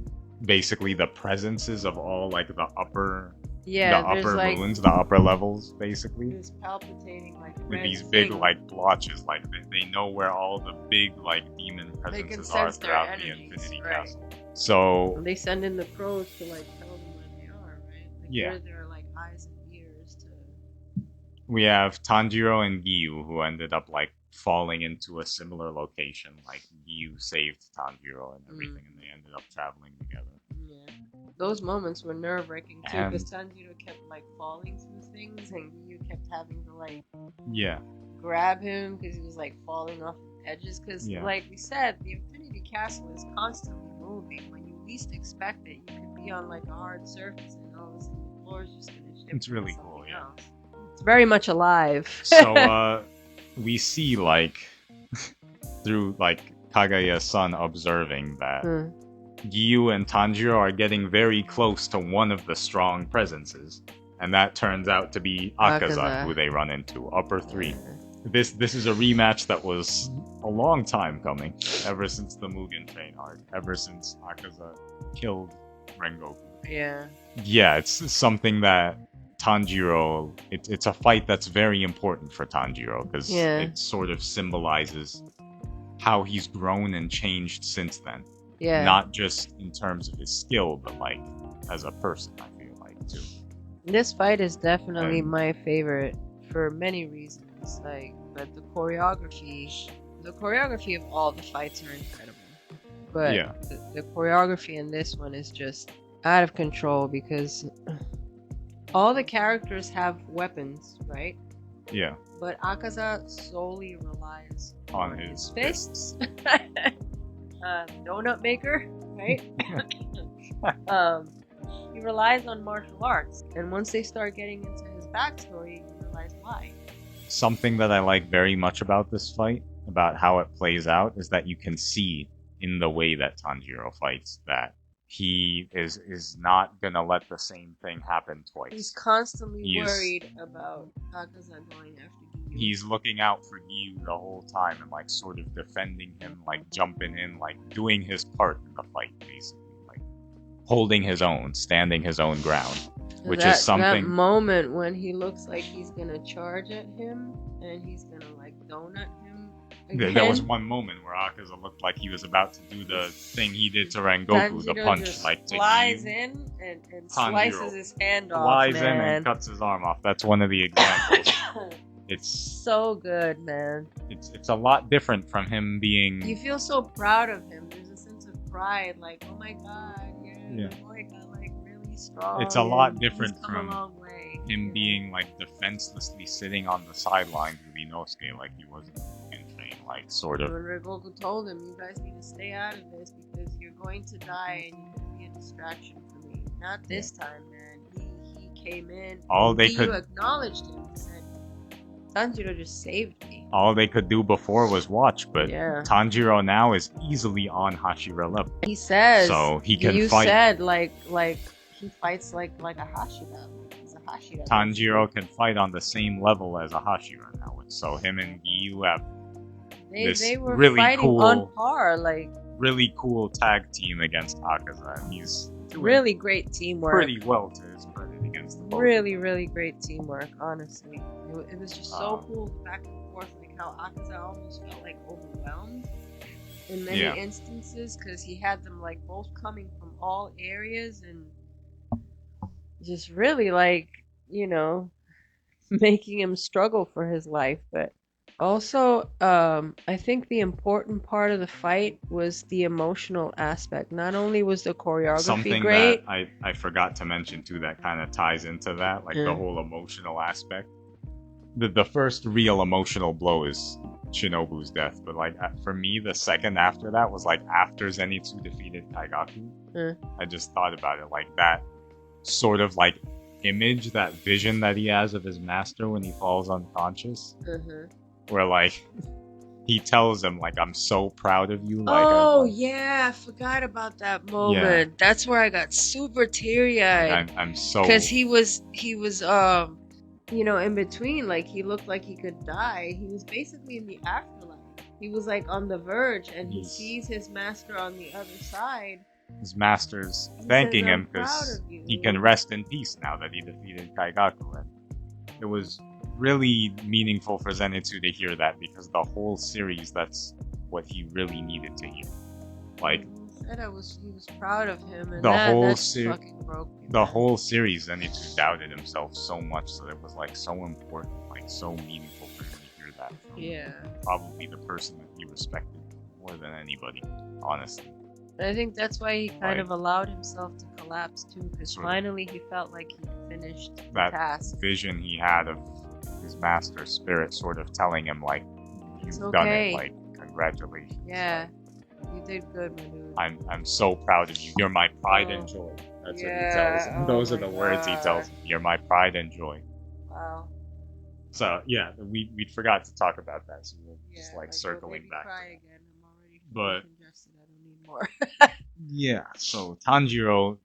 basically the presences of all like the upper ruins, the upper levels, basically. It's palpitating like with these big like blotches, like they know where all the big like demon presences are throughout the Infinity Castle. So they send in the pros to like tell them where they are, right? Like there are like eyes and ears to. We have Tanjiro and Giyu who ended up like falling into a similar location. Like Giyu saved Tanjiro and everything, and they ended up traveling together. Yeah, those moments were nerve-wracking too, because Tanjiro kept like falling through things, and Giyu kept having to like grab him because he was like falling off edges. Because like we said, the Infinity Castle is constantly moving. When you least expect it, you could be on like a hard surface, and all of a sudden the floor is just gonna shift. It's really cool. Yeah, it's very much alive. So we see like through like Kagaya's son observing that Giyu and Tanjiro are getting very close to one of the strong presences, and that turns out to be Akaza, who they run into, upper 3. This is a rematch that was a long time coming, ever since the Mugen Train arc, ever since Akaza killed Rengoku. Yeah, it's something that Tanjiro, it's a fight that's very important for Tanjiro, because it sort of symbolizes how he's grown and changed since then. Yeah. Not just in terms of his skill, but like as a person, I feel like too. This fight is definitely my favorite for many reasons. Like, but the choreography of all the fights are incredible. But the choreography in this one is just out of control, because all the characters have weapons, right? Yeah. But Akaza solely relies on his fists. Donut maker, right? He relies on martial arts, and once they start getting into his backstory, realize why. Something that I like very much about this fight, about how it plays out, is that you can see in the way that Tanjiro fights that he is not gonna let the same thing happen twice. He's constantly worried about Akaza going after Giyu. He's looking out for Giyu the whole time and like sort of defending him, like jumping in, like doing his part in the fight, basically, like holding his own, standing his own ground, which is something. That moment when he looks like he's gonna charge at him and he's gonna like donut him again. There was one moment where Akaza looked like he was about to do the thing he did to Rengoku, the punch, just like to flies in and slices his hand off. Flies in and cuts his arm off. That's one of the examples. It's so good, man. It's a lot different from him being. You feel so proud of him. There's a sense of pride, like, oh my god, yeah. Boy got like really strong. It's a lot different from a long way. him being like defenselessly sitting on the sidelines with Inosuke, like he wasn't in train, like sort of. When Rengoku told him, "You guys need to stay out of this because you're going to die and you're going to be a distraction for me." Not this time, man. He came in. You acknowledged him and said, Tanjiro just saved me. All they could do before was watch, but Tanjiro now is easily on Hashira level. He says, so he can fight. You said like he fights like a Hashira. He's a Hashira. Tanjiro can fight on the same level as a Hashira now. So him and Giyu have they were really fighting cool, on par, like really cool tag team against Akaza. And he's really great teamwork. Pretty well to his credit against the both. Really great teamwork, honestly. It was just so cool back and forth, like how Akaza almost felt like overwhelmed in many instances because he had them like both coming from all areas and just really like, making him struggle for his life. But also, I think the important part of the fight was the emotional aspect. Not only was the choreography something great, that I forgot to mention too that kind of ties into that, like the whole emotional aspect. The first real emotional blow is Shinobu's death, but like for me, the second after that was like after Zenitsu defeated Kaigaku. I just thought about it, like that sort of like image, that vision that he has of his master when he falls unconscious, where like he tells him like, "I'm so proud of you." Like, I forgot about that moment. Yeah. That's where I got super teary-eyed. I'm so because he was in between, like he looked like he could die. He was basically in the afterlife. He was like on the verge, and he sees his master on the other side. His master's thanking him because he can rest in peace now that he defeated Kaigaku. And it was really meaningful for Zenitsu to hear that because the whole series, that's what he really needed to hear. Like, he said he was proud of him, and the whole series, Zenitsu doubted himself so much that it was like so important, like so meaningful for him to hear that from probably the person that he respected more than anybody, honestly. I think that's why he kind of allowed himself to collapse too, because finally he felt like he finished the task. That vision he had of his master's spirit sort of telling him like, you've done it, like, congratulations. Yeah, you did good, my dude. I'm so proud of you. You're my pride and joy. That's what he tells him. Those are the words he tells him. You're my pride and joy. Wow. So yeah, we forgot to talk about that, so we'll just like circling back. Cry again. I'm already congested. I don't need more. Yeah, so Tanjiro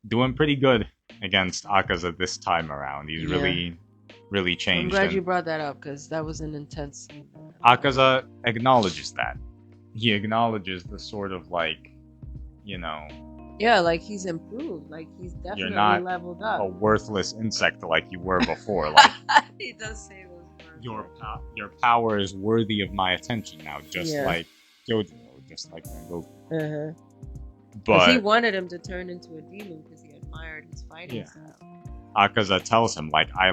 doing pretty good against Akaza this time around. He's really changed. I'm glad you brought that up because that was an intense scene. Akaza acknowledges that. He acknowledges the sort of like, yeah, like he's improved. Like he's definitely leveled up. A worthless insect like you were before. Like he does say those words. Your power is worthy of my attention now, just like Jojo, just like Rengoku. But he wanted him to turn into a demon because he admired his fighting style. Akaza tells him like, I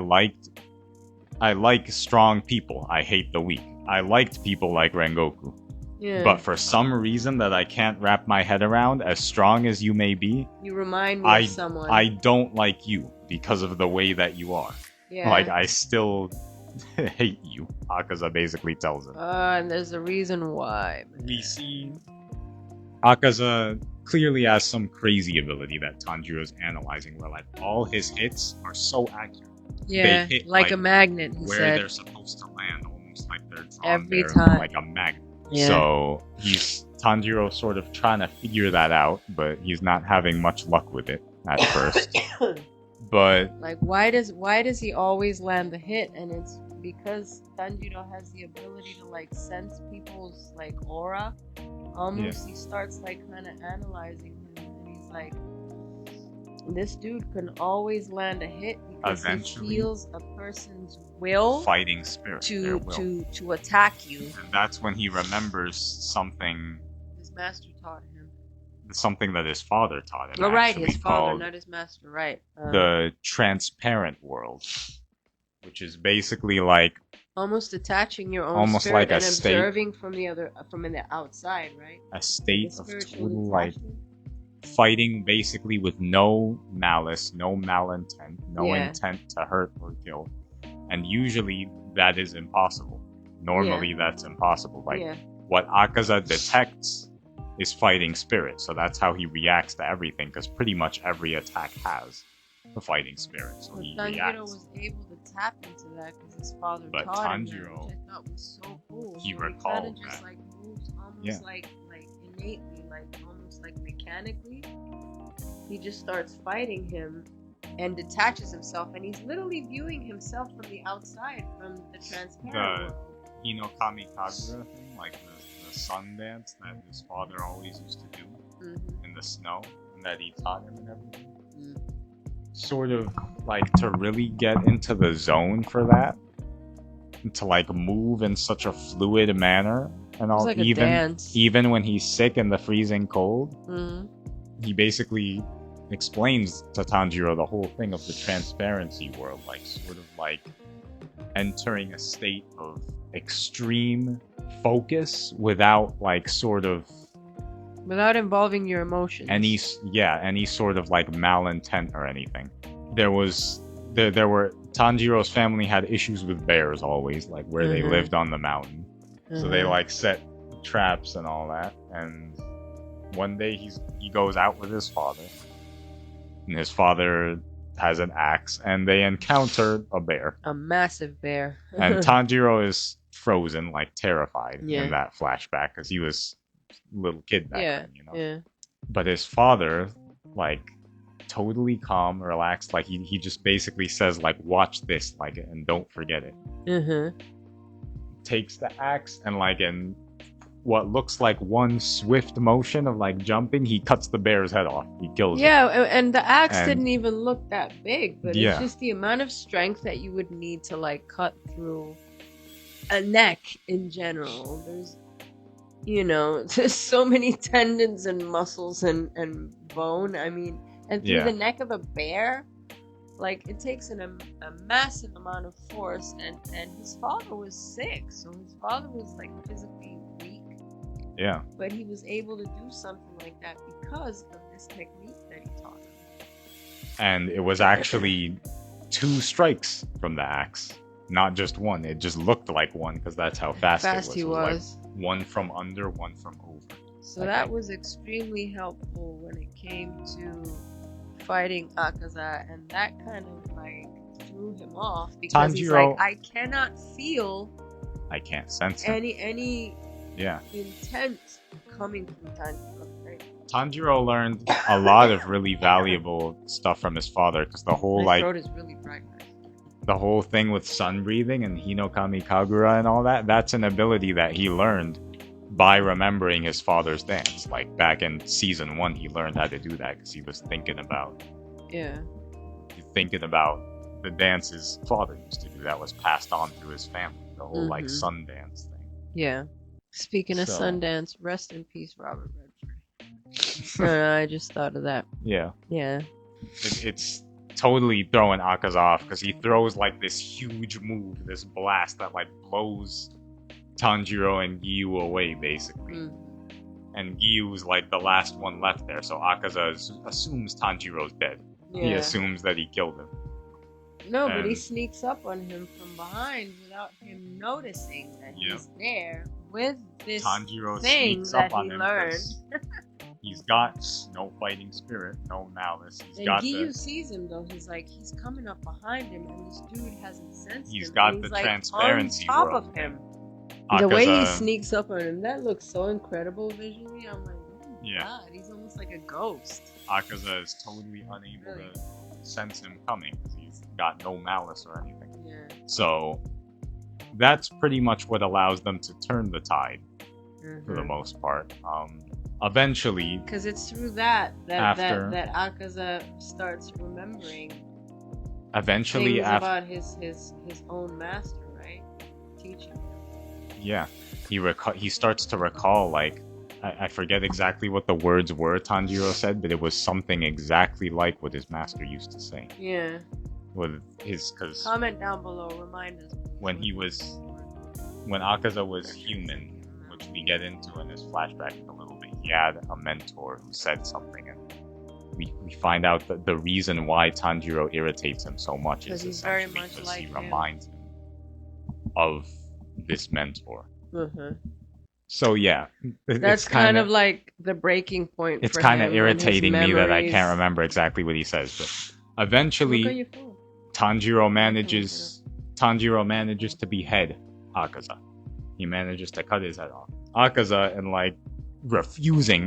like strong people. I hate the weak. I liked people like Rengoku. Yeah. But for some reason that I can't wrap my head around, as strong as you may be, you remind me of someone. I don't like you because of the way that you are. Yeah. Like, I still hate you, Akaza basically tells him. And there's a reason why. Man. We see Akaza clearly has some crazy ability that Tanjiro's analyzing, where like all his hits are so accurate. Yeah, they hit like a magnet, he where said. they're supposed to land, almost like they're drawn Every there time. like a magnet. Yeah. So Tanjiro sort of trying to figure that out, but he's not having much luck with it at first. But like, why does he always land the hit? And it's because Tanjiro has the ability to like sense people's like aura. Almost, he starts like kind of analyzing him, and he's like, this dude can always land a hit because he feels a person's will, fighting spirit, to attack you. And that's when he remembers something his master taught him. Something that his father taught him. Oh, right, his father, not his master, right. The transparent world, which is basically like almost attaching your own spirit like and observing from the outside, right? A state of total like fighting basically with no malice, no malintent, no intent to hurt or kill. And usually that is impossible. Normally that's impossible. Like what Akaza detects is fighting spirit. So that's how he reacts to everything, because pretty much every attack has the fighting spirit. So he Tanjiro was able to tap into that because his father taught him that, which I thought was so cool. He so recalled he just like moves almost like innately, like almost like mechanically. He just starts fighting him and detaches himself, and he's literally viewing himself from the outside, from the transparent world. Hinokami Kagura thing, like the sun dance that his father always used to do in the snow, and that he taught him and everything. Sort of like to really get into the zone for that, to like move in such a fluid manner and all, like even when he's sick in the freezing cold, he basically explains to Tanjiro the whole thing of the transparency world, like sort of like entering a state of extreme focus without like sort of without involving your emotions. Any sort of like malintent or anything. There were Tanjiro's family had issues with bears always, like where they lived on the mountain. So they like set traps and all that. And one day he goes out with his father, and his father has an axe, and they encounter a bear, a massive bear. And Tanjiro is frozen, like terrified in that flashback, because he was little kid back then, But his father, like, totally calm, relaxed, like he just basically says, like, watch this, like, and don't forget it. Takes the axe and like in what looks like one swift motion of like jumping, he cuts the bear's head off. He kills it. And the axe didn't even look that big, but it's just the amount of strength that you would need to like cut through a neck in general. There's so many tendons and muscles and bone. I mean, and through the neck of a bear, like it takes a massive amount of force. And his father was sick, so his father was like physically weak. Yeah. But he was able to do something like that because of this technique that he taught him. And it was actually 2 strikes from the axe, not just one. It just looked like one because that's how fast it was. He was. Like one from under, one from over. So that was extremely helpful when it came to fighting Akaza, and that kind of like threw him off because he's like, I cannot feel. I can't sense him. any intent coming from Tanjiro. Right? Tanjiro learned a lot of really valuable stuff from his father, because the whole My throat is really bright. The whole thing with sun breathing and Hinokami Kagura and all that, that's an ability that he learned by remembering his father's dance. Like back in season 1, he learned how to do that because he was thinking about the dance his father used to do that was passed on through his family. The whole like sun dance thing. Yeah. Speaking of Sundance, rest in peace, Robert Redford. I just thought of that. Yeah. Yeah. It's totally throwing Akaza off because he throws like this huge move, this blast that like blows Tanjiro and Giyu away, basically. And Giyu's like the last one left there, so Akaza assumes Tanjiro's dead. Yeah. He assumes that he killed him. No, but he sneaks up on him from behind without him noticing that he's there with this Tanjiro thing sneaks that up on he him learned. He's got no fighting spirit, no malice. And Giyu sees him though. He's coming up behind him, and this dude hasn't sensed him. He's got the transparency. On top of him. The way he sneaks up on him, that looks so incredible visually. I'm like, oh my god, he's almost like a ghost. Akaza is totally unable to sense him coming because he's got no malice or anything. Yeah. So that's pretty much what allows them to turn the tide for the most part. Eventually, because it's through that Akaza starts remembering. Eventually, things about his own master, right? Teaching him. Yeah, he starts to recall, like, I forget exactly what the words were Tanjiro said, but it was something exactly like what his master used to say. Yeah. With his, cause comment down below, remind us. When Akaza was human, which we get into in this flashback in a little bit, he had a mentor who said something, and we find out that the reason why Tanjiro irritates him so much is essentially because he reminds him of this mentor. So yeah, that's kind of like the breaking point. It's kind of irritating me that I can't remember exactly what he says, but eventually Tanjiro manages to behead Akaza. He manages to cut his head off. Akaza, and like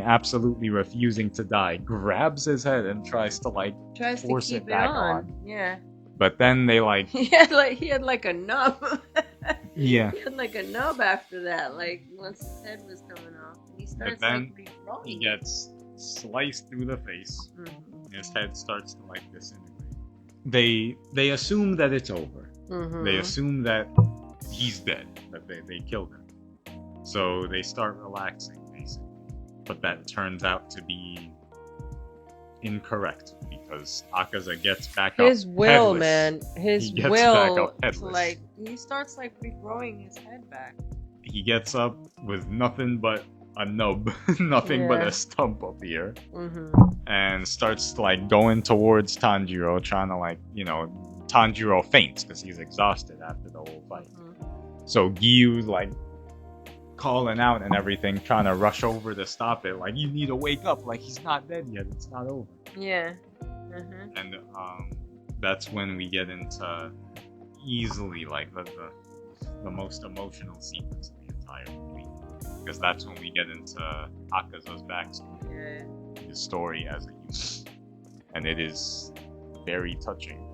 absolutely refusing to die, grabs his head and tries to force it back on. Yeah. But then they he had like a nub. Yeah. He had like a nub after that, like once his head was coming off. And he starts regrowing. He gets sliced through the face. His head starts to disintegrate. They assume that it's over. They assume that he's dead, that they killed him. So they start relaxing, basically. But that turns out to be incorrect, because Akaza gets back up his will, headless. Man. His will, he starts regrowing his head back. He gets up with nothing but a nub, nothing but a stump up here, and starts going towards Tanjiro, trying to Tanjiro faints because he's exhausted after the whole fight. So Giyu calling out and everything, trying to rush over to stop it. You need to wake up. He's not dead yet. It's not over. Yeah. And that's when we get into easily the most emotional sequence of the entire movie, because that's when we get into Akaza's backstory, his story as a human, and it is very touching,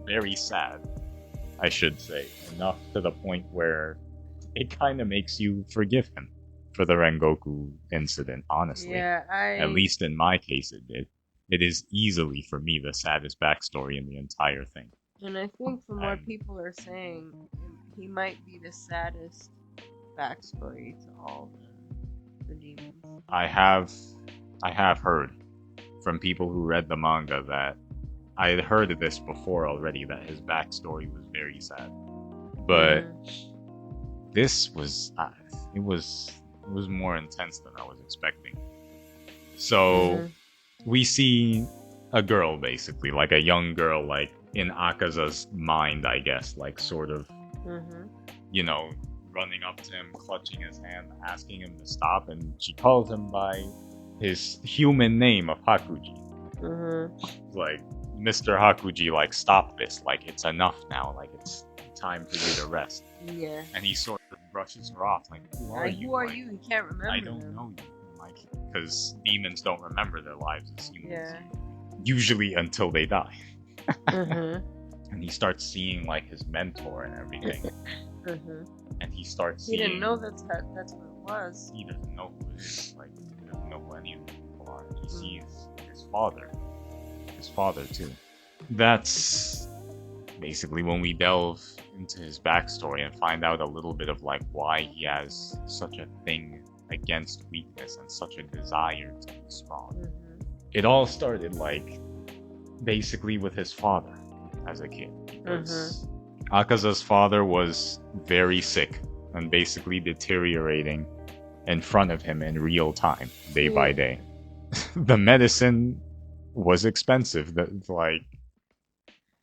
very sad, I should say, enough to the point where it kind of makes you forgive him for the Rengoku incident, honestly. Yeah, At least in my case it did. It is easily, for me, the saddest backstory in the entire thing. And I think from what people are saying, he might be the saddest backstory to all the demons. I have heard from people who read the manga that I had heard of this before already, that his backstory was very sad. But this was it was more intense than I was expecting. So we see a girl, basically, a young girl, in Akaza's mind, I guess, sort of, running up to him, clutching his hand, asking him to stop, and she calls him by his human name of Hakuji. Mr. Hakuji, stop this, it's enough now, it's time for you to rest. Yeah. And he sort of brushes her off, who are you? Who are you? He can't remember. I don't know you. Because demons don't remember their lives as humans. Yeah. Usually until they die. And he starts seeing his mentor and everything. And he starts seeing... He didn't know that's what it was. He doesn't know who it is. He doesn't know who any of the people are. He sees his father. His father, too. That's basically when we delve into his backstory and find out a little bit of why he has such a thing against weakness and such a desire to be strong. It all started basically with his father as a kid, because Akaza's father was very sick and basically deteriorating in front of him in real time, day by day. The medicine was expensive.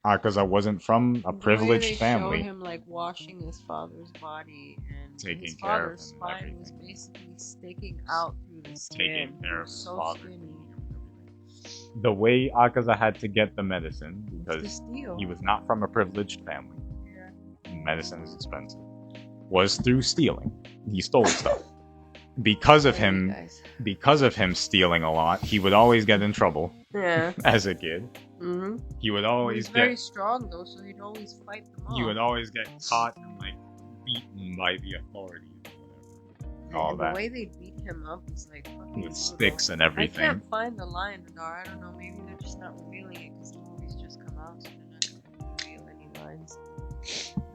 Akaza wasn't from a privileged family. They showed him like washing his father's body, and taking his care of father's him and spine everything. was basically sticking out through the skin. Taking care of his so father. Skinny. The way Akaza had to get the medicine, because steal. he was not from a privileged family, Yeah. medicine is expensive, was through stealing. He stole stuff. Because of him stealing a lot, he would always get in trouble. Yeah. As a kid. Mm-hmm. He would always He's very strong though, so he'd always fight them off. He would always get caught and like beaten by the authorities or whatever. All that. The way they beat him up was like fucking with sticks and everything. I can't find the line, Adar. I don't know, maybe they're just not revealing it because the movie's just come out, so they're not gonna reveal any lines.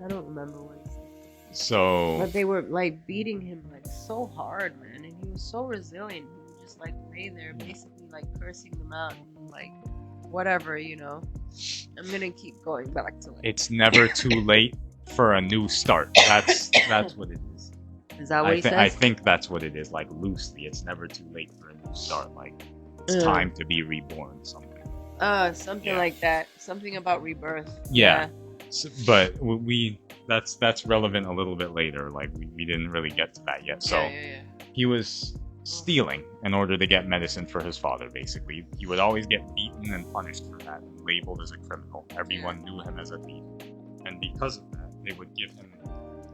I don't remember what he said. So but they were like beating him like so hard, man, and he was so resilient. He would just like lay there basically like cursing them out and like whatever, you know. I'm gonna keep going back to like it's never too late for a new start. That's what it is. Is that what he says? I think that's what it is, like loosely. It's never too late for a new start. Like it's time to be reborn, something. Something like that. Something about rebirth. Yeah. So, but that's relevant a little bit later. Like we didn't really get to that yet. So he was stealing in order to get medicine for his father, basically. He would always get beaten and punished for that and labeled as a criminal. Everyone knew him as a thief. And because of that, they would give him...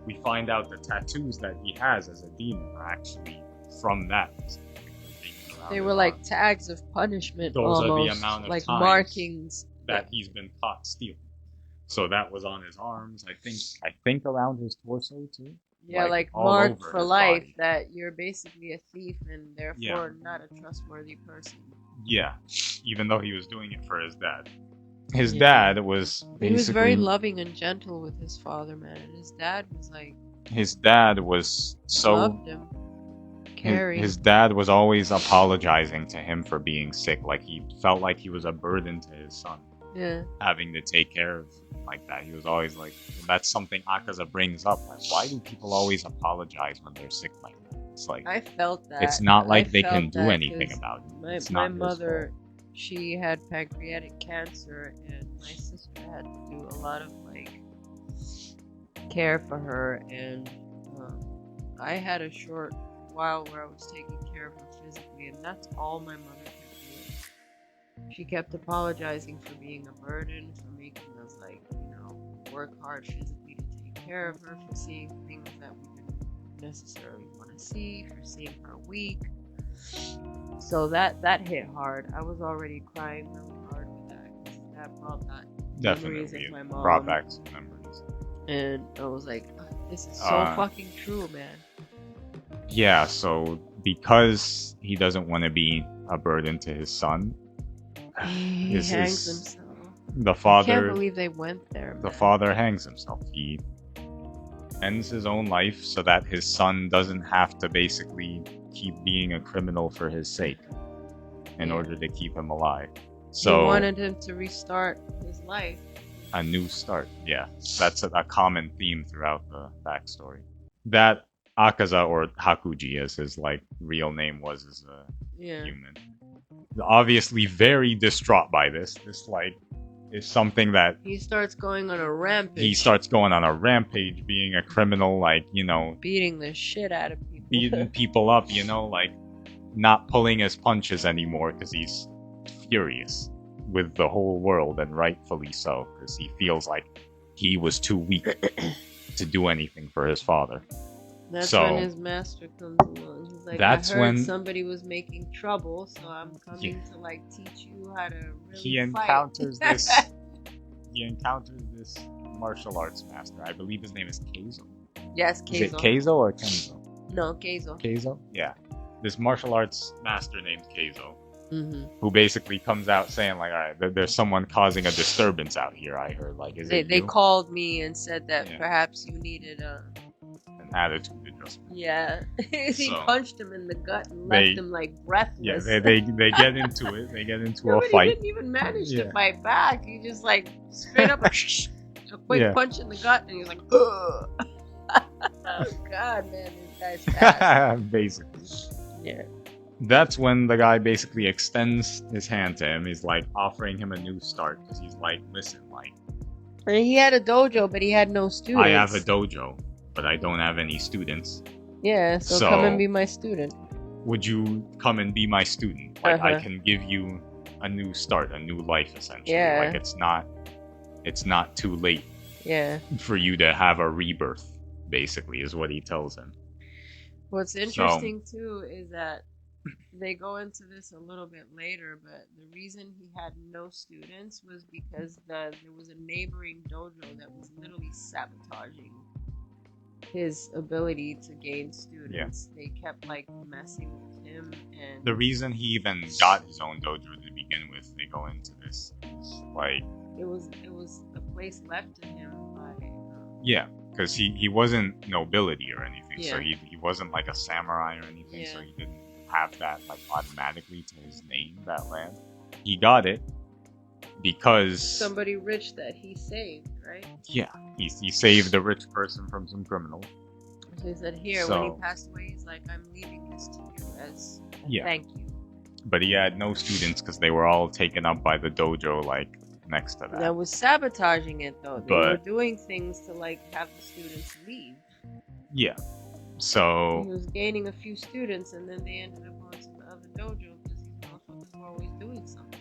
We find out the tattoos that he has as a demon are actually from that. They were like tags of punishment. Those almost, are the amount of like times markings that he's been caught stealing. So that was on his arms, I think around his torso too. Yeah, like marked for life body. That you're basically a thief and therefore not a trustworthy person. Yeah, even though he was doing it for his dad. His dad was basically... He was very loving and gentle with his father, man. And his dad was like... His dad was so... Loved him. Caring. His dad was always apologizing to him for being sick. Like he felt like he was a burden to his son. Yeah. Having to take care of him like that. He was always like... That's something Akaza brings up. Like, why do people always apologize when they're sick like that? It's like... I felt that. It's not like they can do anything about it. My mother... She had pancreatic cancer, and my sister had to do a lot of like care for her. And I had a short while where I was taking care of her physically, and that's all my mother kept doing. She kept apologizing for being a burden, for making us like work hard physically to take care of her, for seeing things that we didn't necessarily want to see, for seeing her weak. So that hit hard. I was already crying really hard with that because that brought back memories of my mom. Brought back some memories. And I was like, this is so fucking true, man. Yeah, so because he doesn't want to be a burden to his son, he hangs himself. The father... I can't believe they went there. The father hangs himself. He ends his own life so that his son doesn't have to basically keep being a criminal for his sake in order to keep him alive. So he wanted him to restart his life. A new start, yeah. That's a common theme throughout the backstory. That Akaza, or Hakuji as his real name was as a human, obviously very distraught by this. This is something that... He starts going on a rampage. He starts going on a rampage, being a criminal, beating the shit out of people. Beating people up, not pulling his punches anymore because he's furious with the whole world, and rightfully so, because he feels like he was too weak to do anything for his father. That's when his master comes along. He's like, I heard somebody was making trouble, so I'm coming to teach you how to really encounters this. He encounters this martial arts master. I believe his name is Keizo. Yes, Keizo. Is it Keizo or Kenzo? No, Keizo. Keizo? Yeah. This martial arts master named Keizo, who basically comes out saying all right, there's someone causing a disturbance out here. I heard they called me and said that perhaps you needed an attitude adjustment. Yeah. He punched him in the gut and left him breathless. Yeah, they get into it. They get into a fight. He didn't even manage to fight back. He just straight up a quick punch in the gut, and he was like, ugh. Oh God, man, this guy's fast. Basically. Yeah. That's when the guy basically extends his hand to him. He's offering him a new start, because he's listen, And he had a dojo, but he had no students. I have a dojo, but I don't have any students. Yeah, so come and be my student. Would you come and be my student? Like, I can give you a new start, a new life, essentially. Yeah. Like, it's not too late. Yeah. For you to have a rebirth, basically, is what he tells him. What's interesting too is that they go into this a little bit later, but the reason he had no students was because there was a neighboring dojo that was literally sabotaging his ability to gain students. Yeah. They kept like messing with him, and the reason he even got his own dojo to begin with, they go into this, like it was a place left to him by yeah, because he wasn't nobility or anything, so he wasn't like a samurai or anything, so he didn't have that like automatically to his name, that land. He got it because somebody rich that he saved, right? Yeah, he saved a rich person from some criminal. So he said, here, when he passed away, he's like, I'm leaving this to you as a thank you. But he had no students because they were all taken up by the dojo, like, next to that. That was sabotaging it, though. They were doing things to, like, have the students leave. Yeah. So he was gaining a few students, and then they ended up going to the other dojo because these motherfuckers were always doing something.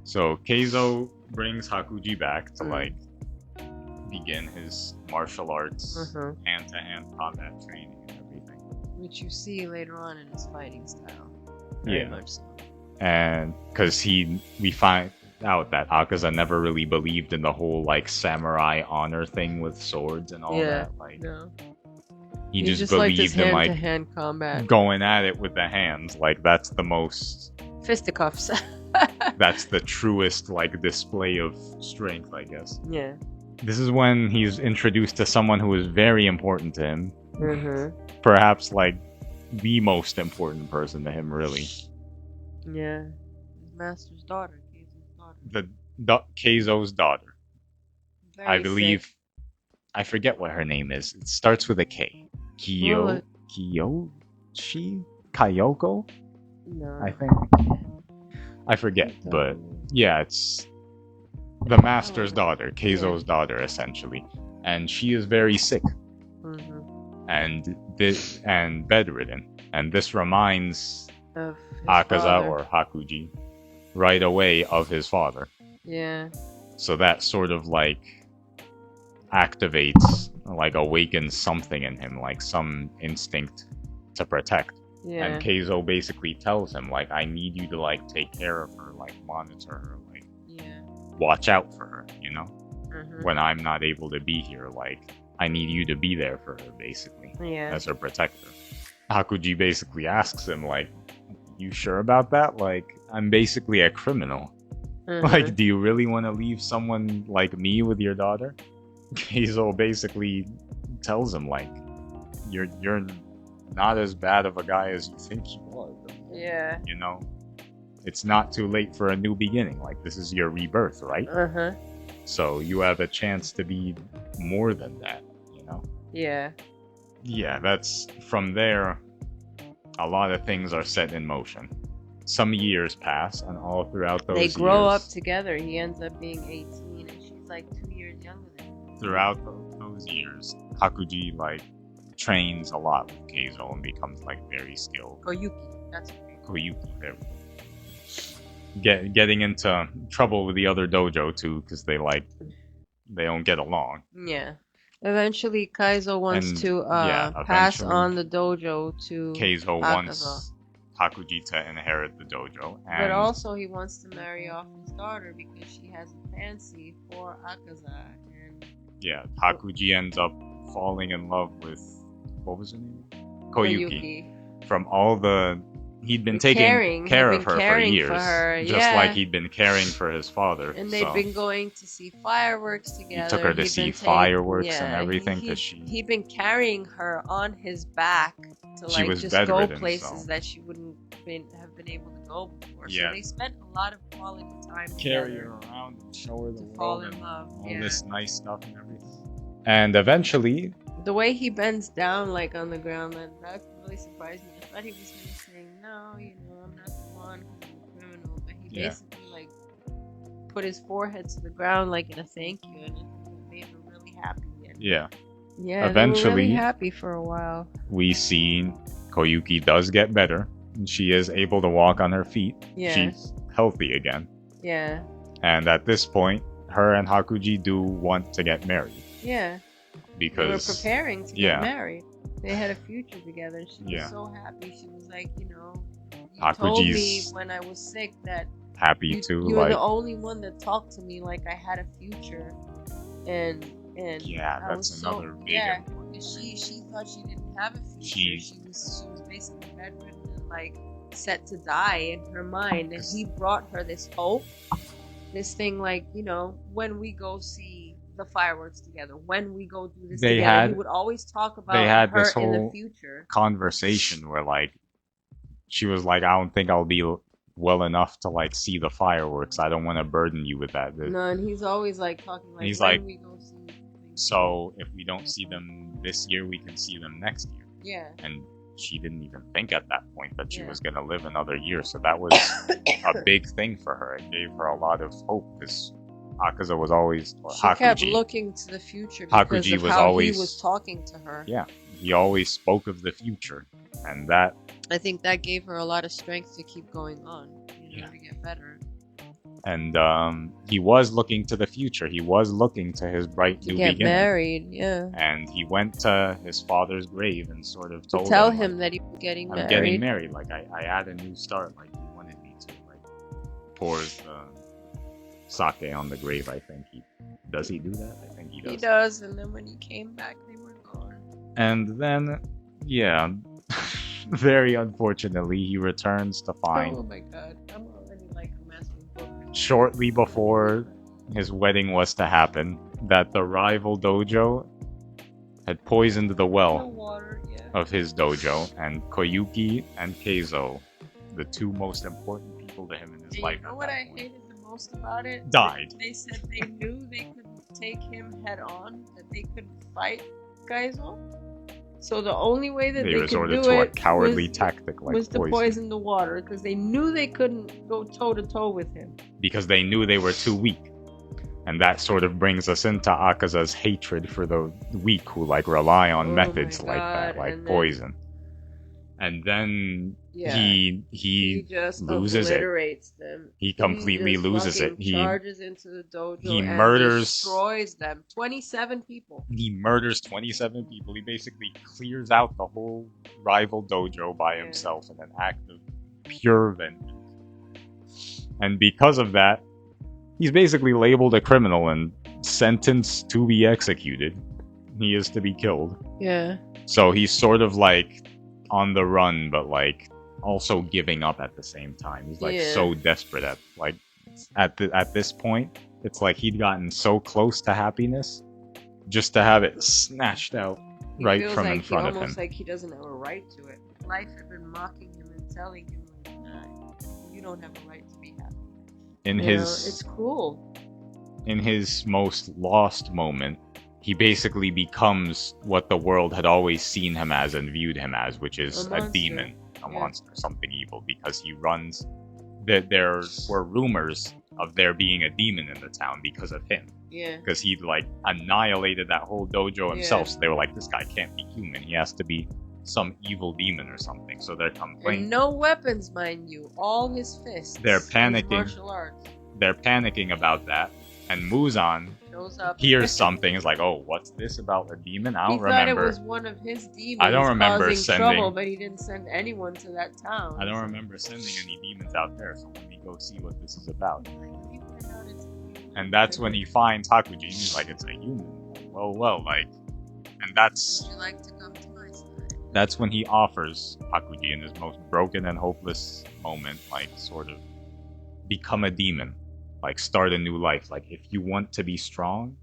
So Keizo brings Hakuji back to, like, begin his martial arts, hand-to-hand combat training and everything. Which you see later on in his fighting style. Very much so. And because we find out that Akaza never really believed in the whole like samurai honor thing with swords and all that. Like, he just believed in like hand-to-hand combat, going at it with the hands. Like that's the most fisticuffs. That's the truest like display of strength, I guess. Yeah. This is when he's introduced to someone who is very important to him. Perhaps like the most important person to him, really. Yeah. His master's daughter, Keizo's daughter. Keizo's daughter. Very I believe. sick. I forget what her name is. It starts with a K. Kiyoshi? Kayoko? No. I think. I forget, but yeah, it's the master's daughter, Keizo's daughter, essentially, and she is very sick, and bedridden, and this reminds of Akaza or Hakuji right away of his father. Yeah. So that sort of like activates, like awakens something in him, like some instinct to protect. Yeah. And Keizo basically tells him, like, I need you to, like, take care of her, like, monitor her, like, watch out for her, you know? When I'm not able to be here, like, I need you to be there for her, basically, as her protector. Hakuji basically asks him, like, you sure about that? Like, I'm basically a criminal. Like, do you really want to leave someone like me with your daughter? Keizo basically tells him, like, you're not as bad of a guy as you think you are. Yeah. You know? It's not too late for a new beginning. Like, this is your rebirth, right? So you have a chance to be more than that, you know? Yeah. Yeah, that's... From there, a lot of things are set in motion. Some years pass, and all throughout those years... They grow up together. He ends up being 18, and she's like 2 years younger than him. Throughout those years, Hakuji, like, trains a lot with Keizo and becomes like very skilled. Koyuki, that's it. Koyuki, there we go. Getting into trouble with the other dojo too, because they don't get along. Yeah. Eventually, Keizo wants to pass on the dojo to Keizo Akaza. wants Hakuji to inherit the dojo, but also he wants to marry off his daughter because she has a fancy for Akaza. And Hakuji ends up falling in love with, what was her name? Koyuki. From all he'd been taking care of her for years, just like he'd been caring for his father. And they've been going to see fireworks together. He took her to see fireworks and everything because he'd been carrying her on his back to like just go places that she wouldn't have been able to go before. So they spent a lot of quality time carry her around and show her the world, fall in love, all this nice stuff and everything. And eventually, the way he bends down like on the ground, that really surprised me. I thought he was gonna say, no, I'm not the one who's a criminal, but he basically like put his forehead to the ground like in a thank you, and happy. And Yeah. Yeah, Eventually, they were really happy for a while. We see Koyuki does get better. She is able to walk on her feet. Yeah. She's healthy again. Yeah. And at this point, her and Hakuji do want to get married. Yeah. Because they were preparing to get married. They had a future together. She was so happy. She was like, you Hakuji's told me when I was sick that happy too. You were the only one that talked to me like I had a future, and yeah, that's another big. Yeah, because she thought she didn't have a future. She was basically bedridden and like set to die in her mind, and he brought her this hope, this thing like when we go see the fireworks together, when we go do this together, he would always talk about her this whole in the future conversation where like she was like, I don't think I'll be well enough to like see the fireworks. I don't want to burden you with that. No, and he's always like talking like, he's when like, we go see so if we don't see them this year, we can see them next year. Yeah. And she didn't even think at that point that she was going to live another year. So that was a big thing for her. It gave her a lot of hope because Akaza was always, or she Hakuji, kept looking to the future because Hakuji of was how always, he was talking to her. Yeah, he always spoke of the future, and that I think that gave her a lot of strength to keep going on, to get better. And he was looking to the future. He was looking to his bright new beginning. To get married, yeah. And he went to his father's grave and sort of told him like, that he was getting married. I'm getting married. Like I had a new start. Like he wanted me to. Like pours sake on the grave. I think does he do that? I think he does. He does. And then when he came back, they were gone. And then, yeah, very unfortunately, he returns to find. Oh my god! I'm already like a mess with books. Shortly before his wedding was to happen, that the rival dojo had poisoned the well of his dojo, and Koyuki and Keizo, the two most important people to him in his life. You know what I hated the most about it? Died. They said they knew they couldn't take him head on, that they couldn't fight Keizo. So the only way that they resorted to a cowardly tactic like was to poison the water, because they knew they couldn't go toe to toe with him. Because they knew they were too weak. And that sort of brings us into Akaza's hatred for the weak who like rely on methods like that, like poison. And then he just loses obliterates them. He completely loses it. He charges into the dojo and murders, destroys them. 27 people. He murders 27 people. He basically clears out the whole rival dojo by himself in an act of pure vengeance. And because of that, he's basically labeled a criminal and sentenced to be executed. He is to be killed. Yeah. So he's sort of like on the run, but like also giving up at the same time. He's like so desperate at this point. It's like he'd gotten so close to happiness, just to have it snatched out right from in front of him. Almost like he doesn't have a right to it. Life had been mocking him and telling him, like, nah, you don't have a right to be happy. It's cruel. In his most lost moment, he basically becomes what the world had always seen him as and viewed him as, which is a demon, a monster, something evil, because he runs. There were rumors of there being a demon in the town because of him. Yeah. Because he like annihilated that whole dojo himself, so they were like, this guy can't be human. He has to be some evil demon or something. So they're complaining. And no weapons, mind you. All his fists. They're panicking. Martial arts. They're panicking about that. And Muzan hears something. Is like, oh, what's this about a demon? I don't remember. He thought it was one of his demons. I don't remember sending trouble, but he didn't send anyone to that town. I don't remember sending any demons out there. So let me go see what this is about. And that's when he finds Hakuji. And he's like, it's a human. Well, like, and that's. Would you like to come to my side? That's when he offers Hakuji in his most broken and hopeless moment, like, sort of become a demon. Like, start a new life. Like, if you want to be strong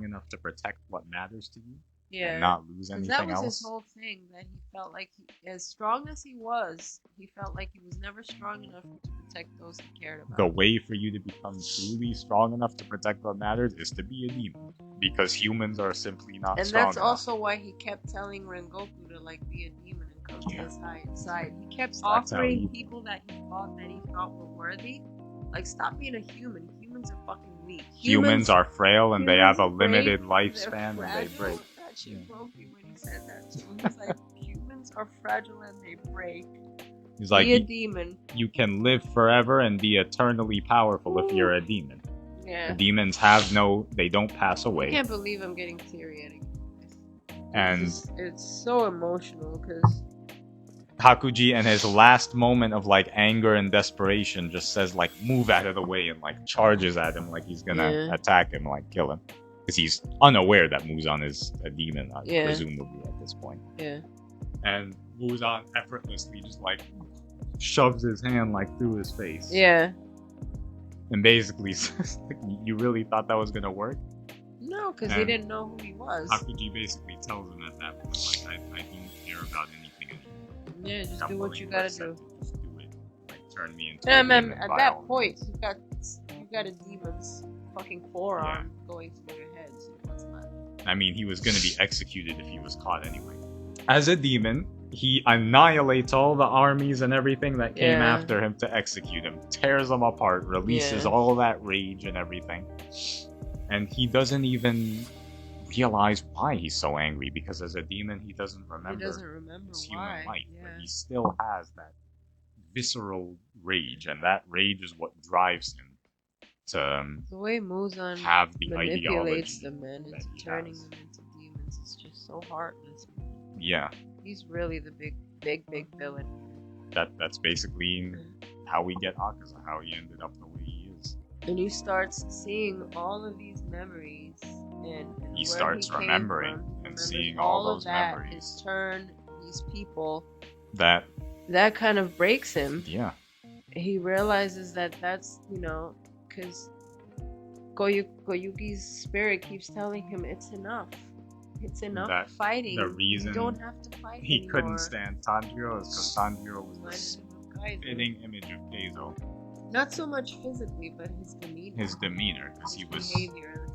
enough to protect what matters to you, and not lose anything else. That was his whole thing, that he felt like, as strong as he was, he felt like he was never strong enough to protect those he cared about. The way for you to become truly strong enough to protect what matters is to be a demon. Because humans are simply not strong enough. And that's also why he kept telling Rengoku to, like, be a demon and come to his side. He kept offering people that he thought were worthy. Like, stop being a human. Humans are fucking physically. Humans are frail and they have a humans break, limited they're lifespan and they fragile. break. That shit broke me when he said that too. He's like, humans are fragile and they break. He's like, be a demon. You can live forever and be eternally powerful if you're a demon. Yeah. The demons they don't pass away. I can't believe I'm getting teary-eyed. And it's so emotional because Hakuji, in his last moment of like anger and desperation, just says like, move out of the way, and like charges at him like he's gonna attack him, like kill him. Because he's unaware that Muzan is a demon, presumably at this point. Yeah. And Muzan effortlessly just like shoves his hand like through his face. Yeah. And basically says, you really thought that was gonna work? No, because he didn't know who he was. Hakuji basically tells him at that point, like, I don't care about anything anymore. Yeah, just do what you gotta do. Just do it. Like, turn me into a demon. At that point, you got a demon's fucking forearm going through your head, so what's that? I mean, he was gonna be executed if he was caught anyway. As a demon, he annihilates all the armies and everything that came after him to execute him, tears them apart, releases all that rage and everything. And he doesn't even realize why he's so angry, because as a demon, he doesn't remember his human life. But he still has that visceral rage, and that rage is what drives him to the way Muzan have the manipulates ideology them, man, into turning them into demons. It's just so heartless. Yeah. He's really the big villain. That's basically how we get Akaza, how he ended up the way he is. And he starts seeing all of these memories, and he starts remembering and seeing all those memories. His turn, these people. That kind of breaks him. Yeah. He realizes that's, because Koyuki's spirit keeps telling him it's enough. It's enough fighting. The reason you don't have to fight he anymore. couldn't stand Tanjiro is because Tanjiro was the spitting image of Keizo. Not so much physically, but his demeanor. Because he was... behavior.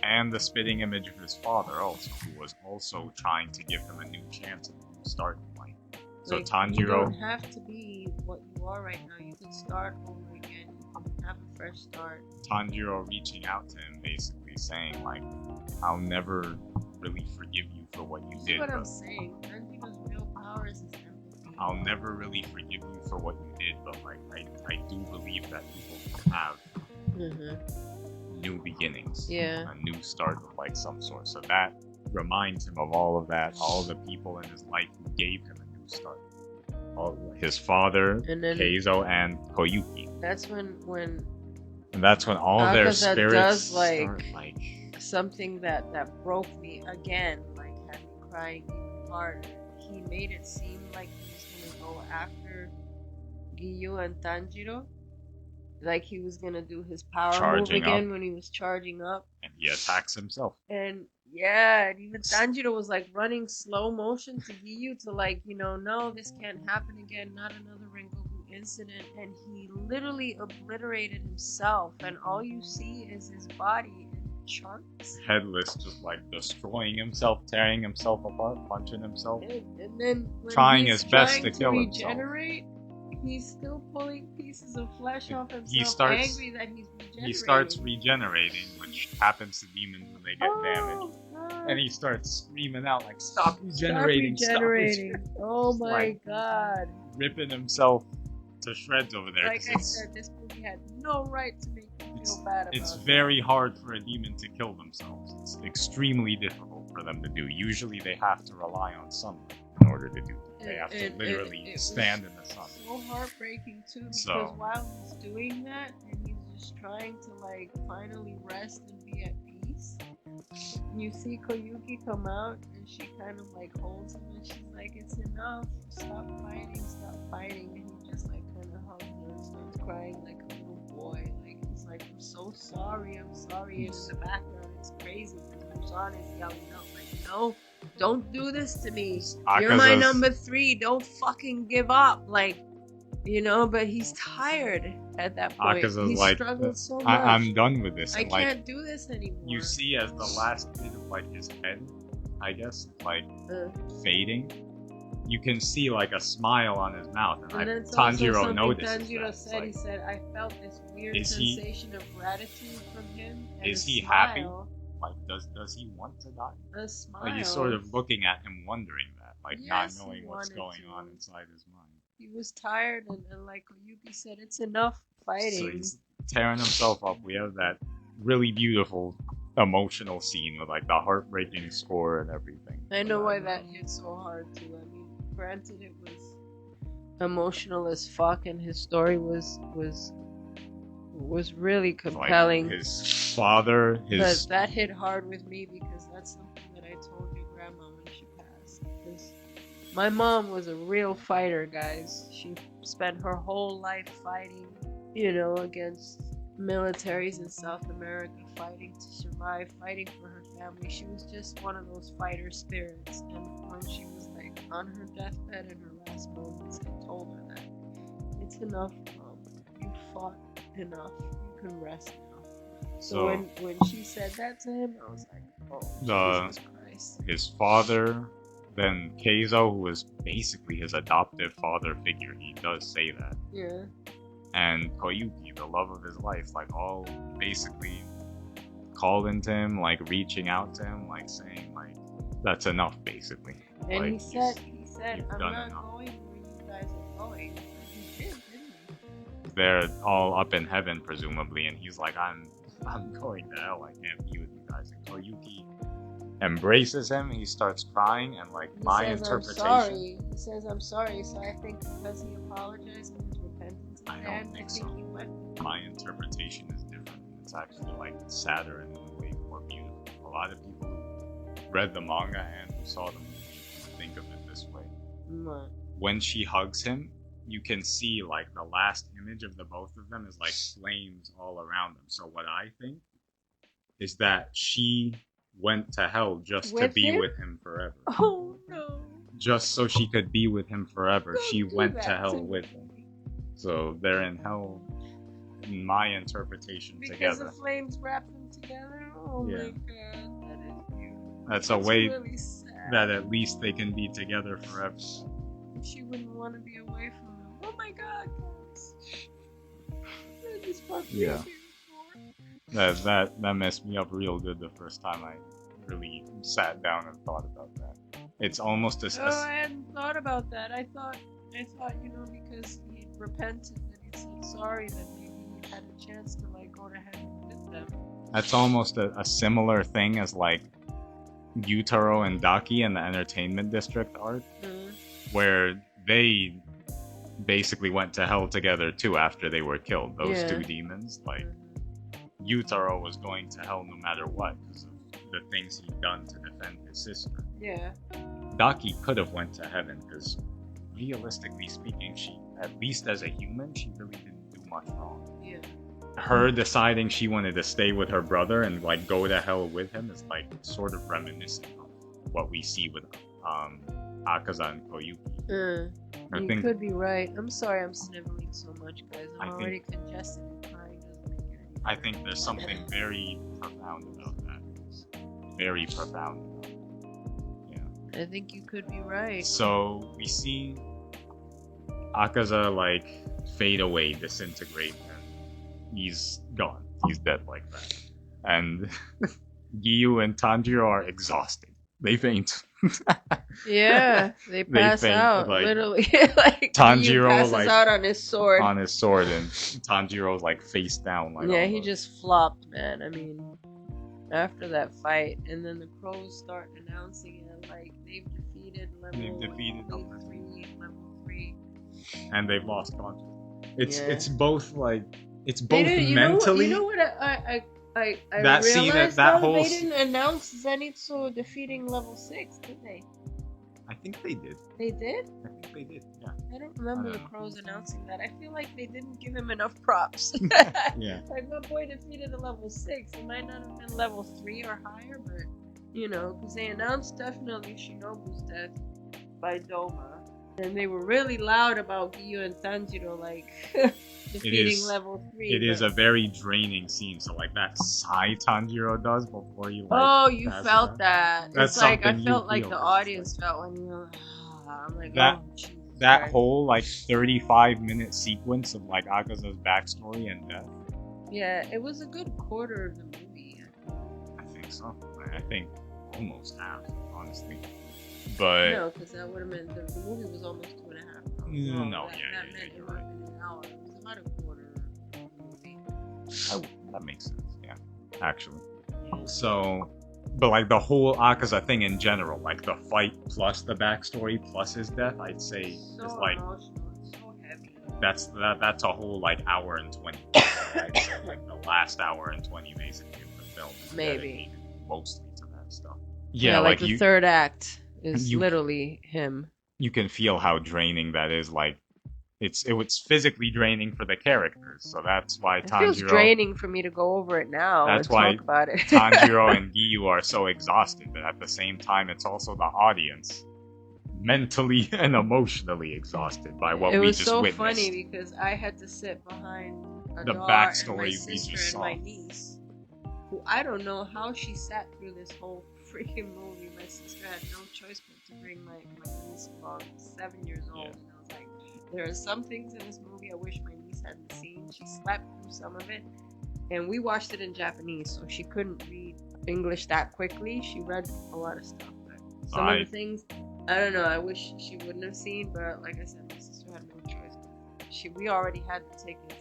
And the spitting image of his father also, who was also trying to give him a new chance at a new start in life. So Tanjiro... You don't have to be what you are right now. You can start over again. You can have a fresh start. Tanjiro reaching out to him, basically saying, like, I'll never really forgive you for what you did. That's what I'm saying. Tanjiro's real power is his empathy. I'll never really forgive you for what you did, but like I do believe that people can have new beginnings. Yeah. A new start of like some sort. So that reminds him of all of that, all the people in his life who gave him a new start. His father, Keizo, and Koyuki. That's when and that's when all Akaza their spirits does, start something that broke me again, like had me crying even harder. He made it seem like he was gonna go after Giyu and Tanjiro, like he was gonna do his power move again when he was charging up, and he attacks himself. And and even Tanjiro was like running slow motion to Giyu to like, no, this can't happen again, not another Rengoku incident, and he literally obliterated himself, and all you see is his body in chunks, headless, just like destroying himself, tearing himself apart, punching himself, and then when trying his best to kill regenerate, he's still pulling pieces of flesh off himself, angry that he's regenerating. He starts regenerating, which happens to demons when they get damaged. God. And he starts screaming out like, stop regenerating, stop regenerating. Oh my god. Ripping himself to shreds over there. Like I said, this movie had no right to make me feel bad about it. It's very hard for a demon to kill themselves. It's extremely difficult for them to do. Usually they have to rely on sunlight in order to do it. They have to literally stand in the sun. So heartbreaking too, because while he's doing that and he's just trying to like finally rest and be at peace, you see Koyuki come out and she kind of like holds him and she's like, it's enough, stop fighting, and he just like kind of hugs her and starts crying like a little boy. Like he's like, I'm so sorry, and in the background it's crazy because Muzan is yelling out like, no, don't do this to me. You're my number 3. Don't fucking give up. Like, but he's tired at that point. He struggled so much. I'm done with this. I can't do this anymore. You see as the last bit of like his head, I guess, like fading, you can see like a smile on his mouth, and that's Tanjiro notices Tanjiro that. said, he said, I felt this weird sensation of gratitude from him. And is he smile. happy? Like, does he want to die? A smile. Like, you're sort of looking at him wondering that, like, yes, not knowing what's going on inside his mind. He was tired, and like Yuki said, it's enough fighting. So he's tearing himself up. We have that really beautiful emotional scene with like the heartbreaking score and everything. I know why that hit so hard too. I mean, granted, it was emotional as fuck, and his story was really compelling. Like his father, but that hit hard with me because that's something that I told your grandma when she passed. Because my mom was a real fighter, guys. She spent her whole life fighting, you know, against militaries in South America, fighting to survive, fighting for her family. She was just one of those fighter spirits. And when she was like on her deathbed in her last moments, I told her that it's enough, Mom. You fought enough. You can rest now. So when she said that to him, I was like, oh, Jesus Christ. His father, then Keizo, who was basically his adoptive father figure, he does say that. Yeah. And Koyuki, the love of his life, like all basically called into him, like reaching out to him, like saying like that's enough, basically. And like, he said, I'm not going where you guys are going. He did, didn't he? They're all up in heaven, presumably, and he's like, I'm going to hell. I can't be with you guys. And Koyuki embraces him. He starts crying, and like he my says, interpretation. I'm sorry. He says, I'm sorry. So I think because he apologized and his repentance, I don't think so. he went. My interpretation is different. It's actually like sadder and in a way more beautiful. A lot of people who read the manga and who saw the movie think of it this way. What? When she hugs him, you can see like the last image of the both of them is like flames all around them. So what I think is that she went to hell just to be with him forever. Oh no. Just so she could be with him forever. Don't she went to to hell with him. So they're in hell, in my interpretation, because together. The flames wrap them together? Oh yeah. My god, that is beautiful. That's a way really sad. That at least they can be together forever. She wouldn't want to be away from him. Oh my god, guys. That just fucked me up. That messed me up real good the first time I really sat down and thought about that. It's almost as I hadn't thought about that. I thought, you know, because he repented and he said sorry, that maybe he had a chance to like go to heaven with them. That's almost a similar thing as like Yutaro and Daki in the entertainment district arc, where they basically went to hell together too after they were killed. Those two demons, like Yutaro was going to hell no matter what because of the things he'd done to defend his sister. Yeah. Daki could have went to heaven because realistically speaking, she, at least as a human, she really didn't do much wrong. Yeah. Her deciding she wanted to stay with her brother and like go to hell with him is like sort of reminiscent of what we see with Akaza and Koyuki. You could be right. I'm sorry I'm sniveling so much, guys. I'm already congested and crying doesn't make it any better. I think there's something very profound about that. Very profound about it. Yeah. I think you could be right. So we see Akaza like fade away, disintegrate, and he's gone. He's dead like that. And Giyu and Tanjiro are exhausted. They faint. Yeah, they pass out. Like, literally, like Tanjiro passes like out on his sword. On his sword, and Tanjiro's like face down. Like, yeah, he just flopped, man. I mean, after that fight, and then the crows start announcing it like they've defeated level 3, and they've lost consciousness. It's both like mentally. You know what I that realized that whole they didn't announce Zenitsu defeating level 6, did they? I think they did. They did? I think they did, yeah. I don't remember the crows announcing that. I feel like they didn't give him enough props. Yeah. Like, my boy defeated a level 6. It might not have been level 3 or higher, but, you know, because they announced definitely Shinobu's death by Doma. And they were really loud about Giyu and Tanjiro, like, defeating level 3. It is a very draining scene. So, like, that sigh Tanjiro does before you, like... Oh, you felt that. That's it's like, I felt feel like the audience felt when you were I'm like, that oh, Jesus that Christ. whole like 35-minute sequence of like Akaza's backstory and death. Yeah, it was a good quarter of the movie. I think so. I think almost half, honestly. But no, because that would have meant the movie was almost 2.5 hours. No, that meant it would have been an hour. It was about a quarter of the movie. That makes sense. Yeah, actually. So, but like the whole Akaza thing in general, like the fight plus the backstory plus his death, I'd say so is like emotional, it's so heavy. That's a whole like hour and 20. I'd say like the last hour and 20 basically of the film is dedicated mostly to that stuff. Yeah, like the third act is literally him. You can feel how draining that is. Like it was physically draining for the characters, so that's why Tanjiro. It feels draining for me to go over it now. That's and why talk about it. Tanjiro and Giyu are so exhausted, but at the same time, it's also the audience mentally and emotionally exhausted by what we just witnessed. It was so funny because I had to sit behind the backstory and my sister and my niece, who I don't know how she sat through this whole freaking movie. My sister had no choice but to bring my niece along, 7 years old, and I was like, there are some things in this movie I wish my niece hadn't seen. She slept through some of it, and we watched it in Japanese, so she couldn't read English that quickly. She read a lot of stuff, but some of the things, I don't know, I wish she wouldn't have seen, but like I said, my sister had no choice. We already had to take it.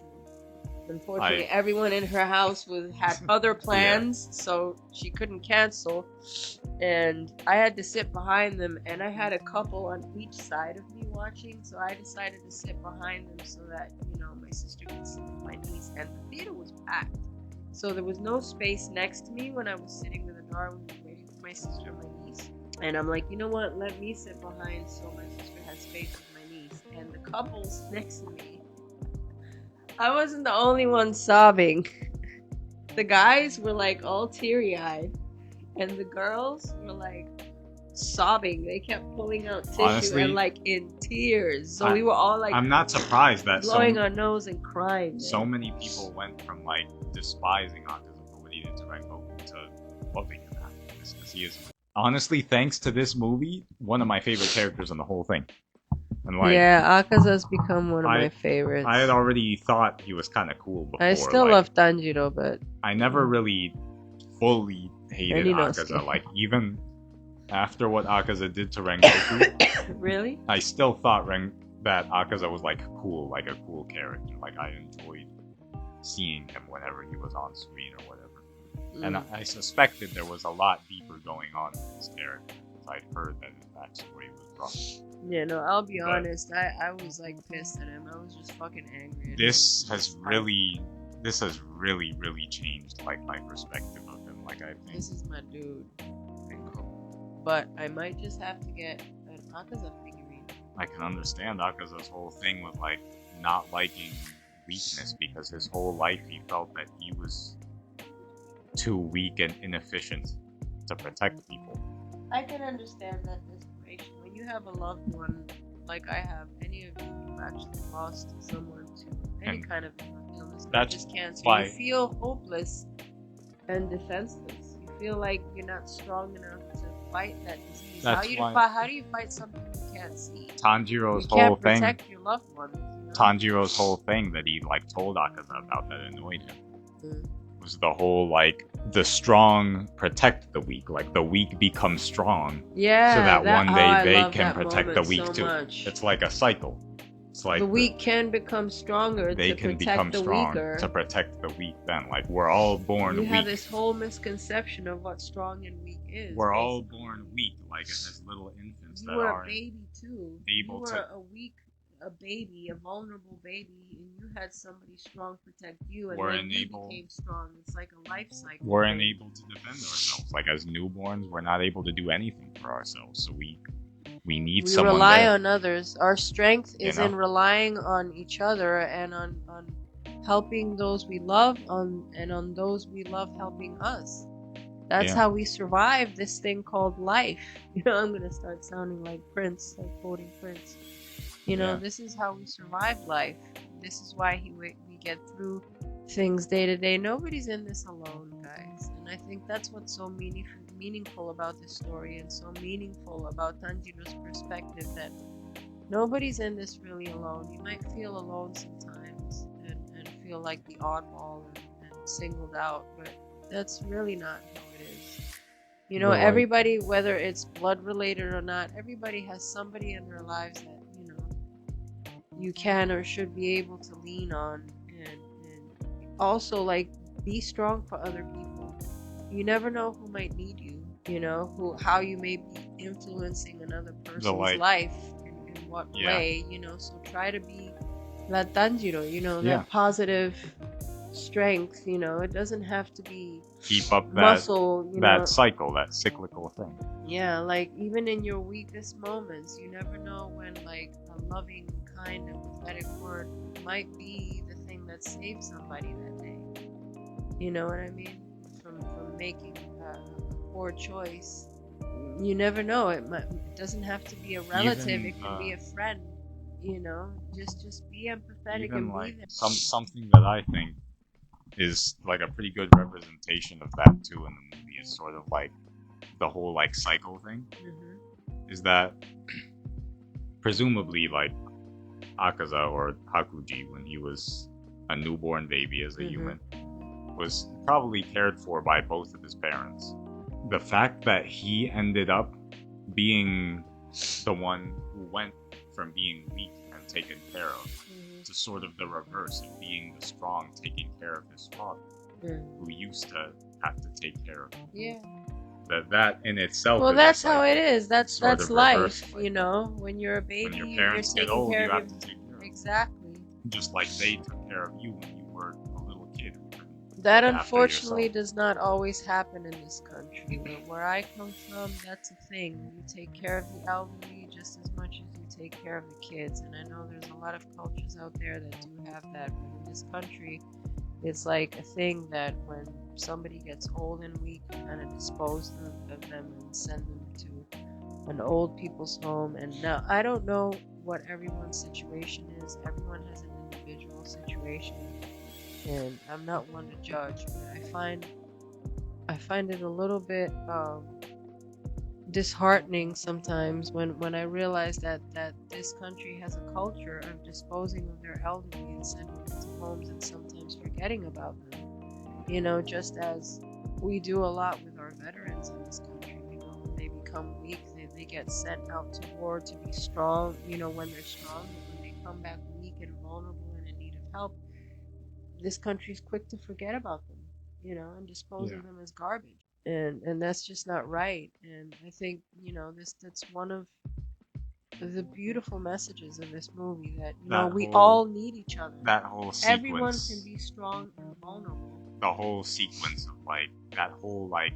Unfortunately, everyone in her house had other plans, so she couldn't cancel. And I had to sit behind them, and I had a couple on each side of me watching, so I decided to sit behind them so that, my sister could sit with my niece. And the theater was packed, so there was no space next to me when I was sitting with Adar waiting for my sister and my niece. And I'm like, you know what? Let me sit behind so my sister has space with my niece. And the couples next to me, I wasn't the only one sobbing. The guys were like all teary-eyed, and the girls were like sobbing. They kept pulling out tissue and like in tears. So we were all like, I'm not surprised that blowing our nose and crying. So many people went from like despising Akaza for what he did to Rengoku to loving him after this, because he is honestly, thanks to this movie, one of my favorite characters in the whole thing. And Akaza's become one of my favorites. I had already thought he was kind of cool before. I still love Tanjiro, but I never really fully hated Akaza. Like, even after what Akaza did to Rengoku, really, I still thought that Akaza was like cool, like a cool character. Like, I enjoyed seeing him whenever he was on screen or whatever. And I suspected there was a lot deeper going on with his character, because I'd heard that his backstory was rough. Yeah, no, I'll be honest. I was like pissed at him. I was just fucking angry. This has really changed like my perspective of him. Like, I think this is my dude. But I might just have to get an Akaza figurine. I can understand Akaza's whole thing with like not liking weakness, because his whole life he felt that he was too weak and inefficient to protect people. I can understand that desperation. When you have a loved one, like I have, any of you who've actually lost someone to any kind of illness, not just cancer, you feel hopeless and defenseless. You feel like you're not strong enough to fight that disease. How do you fight something you can't see? Tanjiro's whole thing. You can't protect your loved ones. Tanjiro's whole thing that he like told Akaza about that annoyed him. Was the whole like the strong protect the weak, like the weak become strong, so that one day they can protect the weak too. It's like a cycle. It's like the weak can become stronger. They can become strong to protect the weak. Then, like, we're all born weak. You have this whole misconception of what strong and weak is. We're all born weak, like as little infants that are. You were a baby too. You were a baby, a vulnerable baby, and you had somebody strong protect you, and then you became strong. It's like a life cycle. We're unable to defend ourselves. Like, as newborns, we're not able to do anything for ourselves, so we need someone. We rely on others. Our strength is in relying on each other and on helping those we love, and on those we love helping us. That's how we survive this thing called life. I'm gonna start sounding like Prince, like quoting Prince. This is how we survive life. This is why we get through things day to day. Nobody's in this alone, guys. And I think that's what's so meaningful about this story, and so meaningful about Tanjiro's perspective, that nobody's in this really alone. You might feel alone sometimes and feel like the oddball and singled out, but that's really not how it is. You know, everybody, whether it's blood related or not, everybody has somebody in their lives that, you know, you can or should be able to lean on, and also, like, be strong for other people. You never know who might need you, you know, how you may be influencing another person's life, in what way, you know. So try to be that Tanjiro, you know, that positive strength, you know. It doesn't have to be keep up muscle, that cycle, that cyclical thing. Yeah, like, even in your weakest moments, you never know when, like, a loving, kind, and pathetic word might be the thing that saves somebody that day. You know what I mean? From making a poor choice. You never know. It doesn't have to be a relative. It can be a friend. You know, just be empathetic and like, be there. Something that I think is like a pretty good representation of that too in the movie is sort of like the whole like cycle thing. Is that presumably like Akaza or Hakuji, when he was a newborn baby as a human, was probably cared for by both of his parents. The fact that he ended up being the one who went from being weak and taken care of to sort of the reverse of being the strong, taking care of his father, who used to have to take care of him. That in itself. Well, that's how it is. That's life, you know. When you're a baby, when your parents get old, you have to take care of them. Exactly. Just like they took care of you when you were a little kid. That unfortunately does not always happen in this country. Where I come from, that's a thing. You take care of the elderly just as much as you take care of the kids. And I know there's a lot of cultures out there that do have that, but in this country, it's like a thing that when somebody gets old and weak, you kind of dispose of them and send them to an old people's home. And now, I don't know what everyone's situation is. Everyone has an individual situation, and I'm not one to judge, but I find it a little bit disheartening sometimes when I realize that this country has a culture of disposing of their elderly and sending them to homes and sometimes forgetting about them. You know, just as we do a lot with our veterans in this country. You know, when they become weak, they get sent out to war to be strong, you know, when they're strong. But when they come back weak and vulnerable and in need of help, this country's quick to forget about them, you know, and dispose of them as garbage. And that's just not right. And I think, you know, that's one of the beautiful messages of this movie, that, you know, we all need each other. That whole sequence. Everyone can be strong and vulnerable. The whole sequence of like that whole like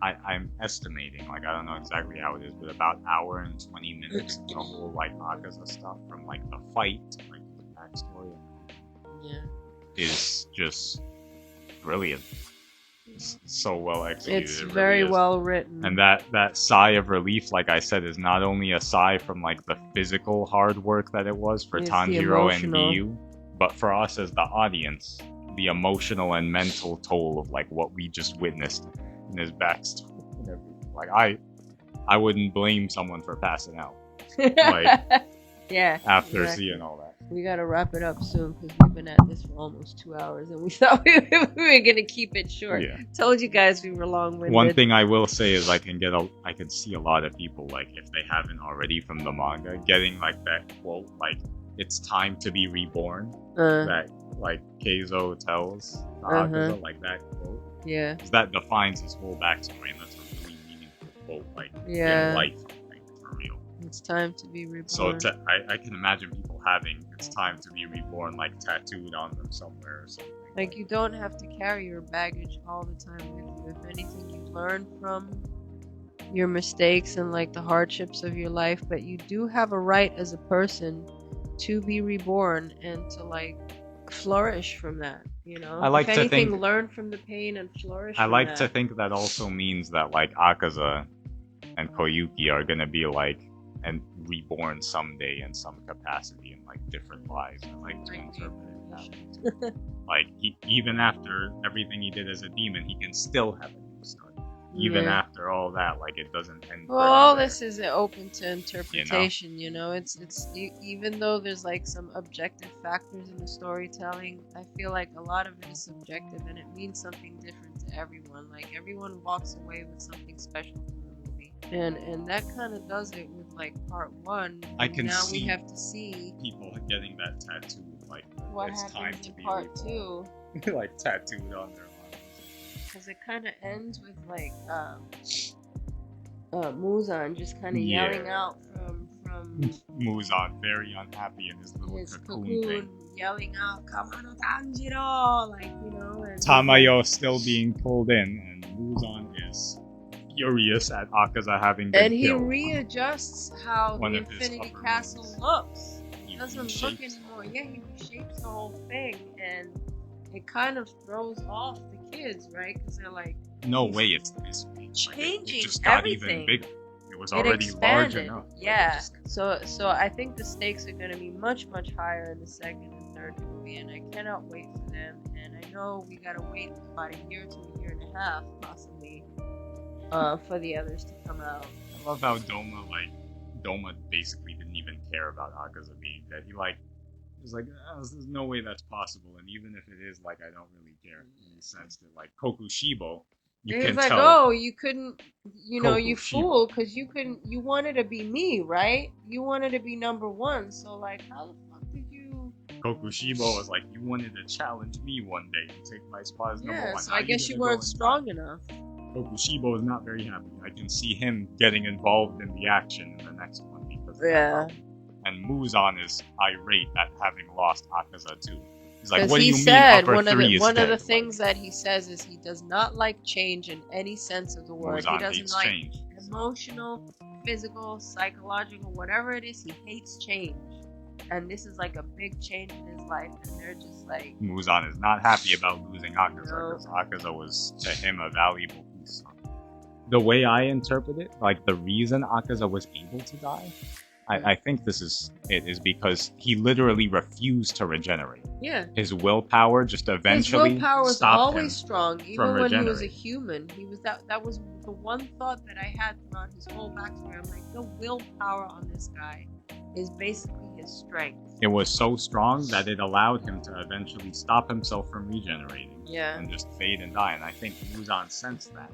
I'm estimating, like I don't know exactly how it is, but about hour and 20 minutes of the whole like Akaza stuff, from like the fight to like the backstory. Is just brilliant. It's so well executed. It's very well written. And that sigh of relief, like I said, is not only a sigh from like the physical hard work that it was for Tanjiro and Miyu, but for us as the audience, the emotional and mental toll of like what we just witnessed in his backstory and everything. Like I wouldn't blame someone for passing out. Like after seeing all that. We gotta wrap it up soon because we've been at this for almost 2 hours and we thought we were gonna keep it short. Told you guys we were long-winded. One thing I will say is I can see a lot of people, like if they haven't already from the manga, getting like that quote, like it's time to be reborn. That like Keizo tells Akaza, like that quote. Because that defines his whole backstory, and that's a really meaningful quote, like in life, like for real. It's time to be reborn. So I can imagine people having "it's time to be reborn" like tattooed on them somewhere or something. Like, you don't have to carry your baggage all the time with you. If anything, you learn from your mistakes and like the hardships of your life, but you do have a right as a person to be reborn and to like flourish from that, you know. I like if to anything, think, learn from the pain and flourish. I like to think that also means that like Akaza and Koyuki are gonna be like and reborn someday in some capacity in like different lives. I like to interpret it. happen. Like, even after everything he did as a demon, he can still have a new start. Even after all that, like, it doesn't end. Well, all this is open to interpretation, you know? It's even though there's like some objective factors in the storytelling, I feel like a lot of it is subjective and it means something different to everyone. Like, everyone walks away with something special from the movie. And that kind of does it with like part 1. I can now see we have to see people getting that tattoo, like, what it's time happens to in be part 2. like, tattooed on their arms. Because it kind of ends with like Muzan just kind of yelling out from Muzan very unhappy in his little cocoon thing, yelling out "Kamano Tanjiro," like, you know, and Tamayo still being pulled in, and Muzan is furious at Akaza having been and he killed. readjusts how One the of his Infinity upper Castle limbs. looks. It He doesn't look reshapes. anymore. Yeah, he reshapes the whole thing, and it kind of throws off the kids, right? Because they're like, No way, it's this big. changing it just got everything. even bigger. It was It already large expanded. enough. Yeah. So I think the stakes are going to be much higher in the second and third movie, and I cannot wait for them. And I know we got to wait about a year to a year and a half, possibly, for the others to come out. I love how Doma basically didn't even care about Akaza being dead. He was like, there's no way that's possible, and even if it is, like, I don't really care. In the sense that, like, Kokushibo, you can like, tell. oh, you couldn't, you know, you Kokushibo. fool, because you wanted to be me, right? You wanted to be number 1, so, like, how the fuck did you... Kokushibo was like, you wanted to challenge me one day and take my spot as number 1. Yeah, so I guess you weren't strong enough. Kokushibo is not very happy. I can see him getting involved in the action in the next one because of that Yeah. problem. And Muzan is irate at having lost Akaza too. He's like, Because what do he you said mean upper 3 is one dead? of the things that he says is he does not like change in any sense of the word. Muzan he doesn't hates like change. emotional, physical, psychological, whatever it is, he hates change. And this is like a big change in his life, and they're just like... Muzan is not happy about losing Akaza No. because Akaza was, to him, a valuable piece. The way I interpret it, like, the reason Akaza was able to die, I think this is because he literally refused to regenerate. Yeah. His willpower just eventually His willpower was stopped always him strong, even from when he was a regenerating. human. He was that was the one thought that I had throughout his whole backstory. I'm like, the willpower on this guy is basically his strength. It was so strong that it allowed him to eventually stop himself from regenerating. Yeah. And just fade and die. And I think Muzan sensed that.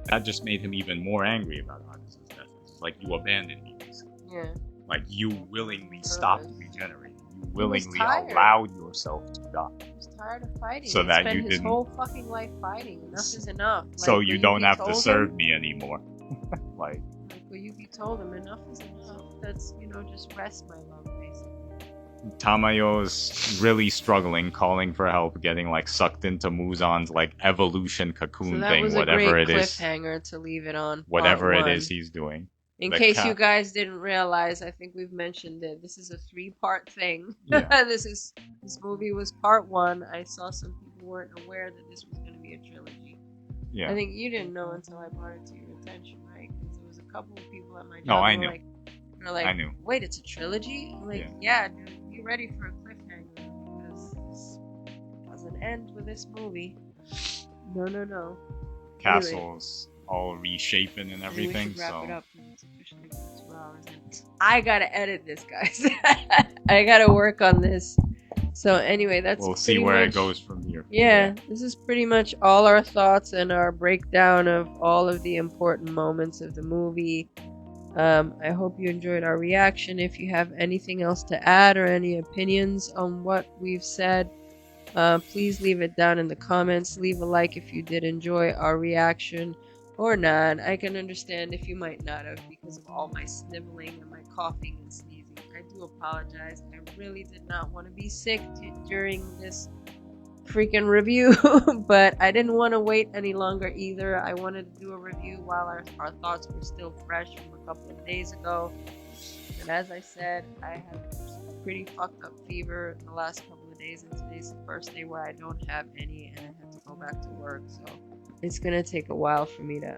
That just made him even more angry about Akaza's death. It's like, you abandoned me, basically. Yeah. Like, you willingly stopped regenerating. You willingly tired. allowed yourself to die. He was tired of fighting. So he that spent you his didn't... whole fucking life fighting. Enough is enough. So Like, you will don't be have to told serve him? me anymore. Like, Will you be told him enough is enough? That's, you know, just rest, my love, basically. Tamayo's really struggling, calling for help, getting, like, sucked into Muzan's, like, evolution cocoon So that thing, was a whatever great it is. cliffhanger to leave it on. Whatever part it 1. is he's doing. In The case you guys didn't realize, I think we've mentioned it. This is a 3-part thing. Yeah. This movie was part 1. I saw some people weren't aware that this was going to be a trilogy. Yeah. I think you didn't know until I brought it to your attention, right? Because there was a couple of people at my job No, I who were knew. like, I knew. Wait, it's a trilogy? I'm like, yeah, dude, be ready for a cliffhanger because this doesn't end with this movie. No. Castles all reshapen and everything. We should wrap so it up because it's officially 2 hours. And I gotta edit this, guys. I gotta work on this. So anyway, that's we'll see where much, it goes from here. Yeah, this is pretty much all our thoughts and our breakdown of all of the important moments of the movie. I hope you enjoyed our reaction. If you have anything else to add or any opinions on what we've said, please leave it down in the comments. Leave a like if you did enjoy our reaction or not. I can understand if you might not have because of all my sniveling and my coughing and sneezing. I do apologize. I really did not want to be sick during this freaking review, but I didn't want to wait any longer either. I wanted to do a review while our thoughts were still fresh from a couple of days ago. And as I said, I have a pretty fucked up fever in the last couple of days, and today's the first day where I don't have any, and I have to go back to work, so it's gonna take a while for me to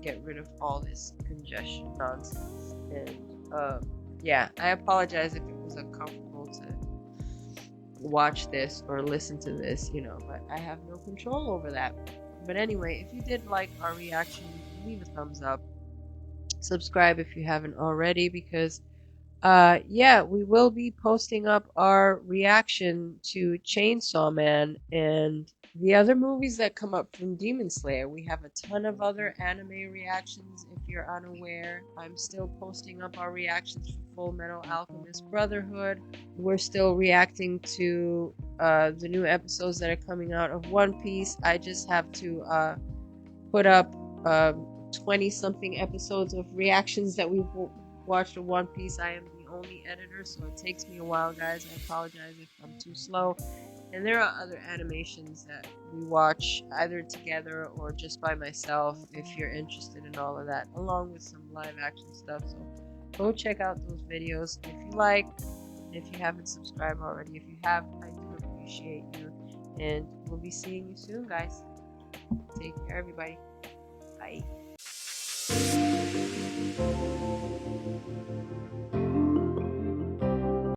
get rid of all this congestion nonsense. And yeah, I apologize if it was uncomfortable to watch this or listen to this, but I have no control over that. But anyway, if you did like our reaction, leave a thumbs up. Subscribe if you haven't already, because yeah, we will be posting up our reaction to Chainsaw Man and the other movies that come up from Demon Slayer. We have a ton of other anime reactions. If you're unaware, I'm still posting up our reactions for Full Metal Alchemist Brotherhood. We're still reacting to the new episodes that are coming out of One Piece. I just have to put up 20 something episodes of reactions that we've watched of One Piece. I am the only editor, so it takes me a while, guys. I apologize if I'm too slow. And there are other animations that we watch either together or just by myself if you're interested in all of that, along with some live action stuff. So go check out those videos if you like. If you haven't subscribed already, if you have, I do appreciate you. And we'll be seeing you soon, guys. Take care, everybody. Bye.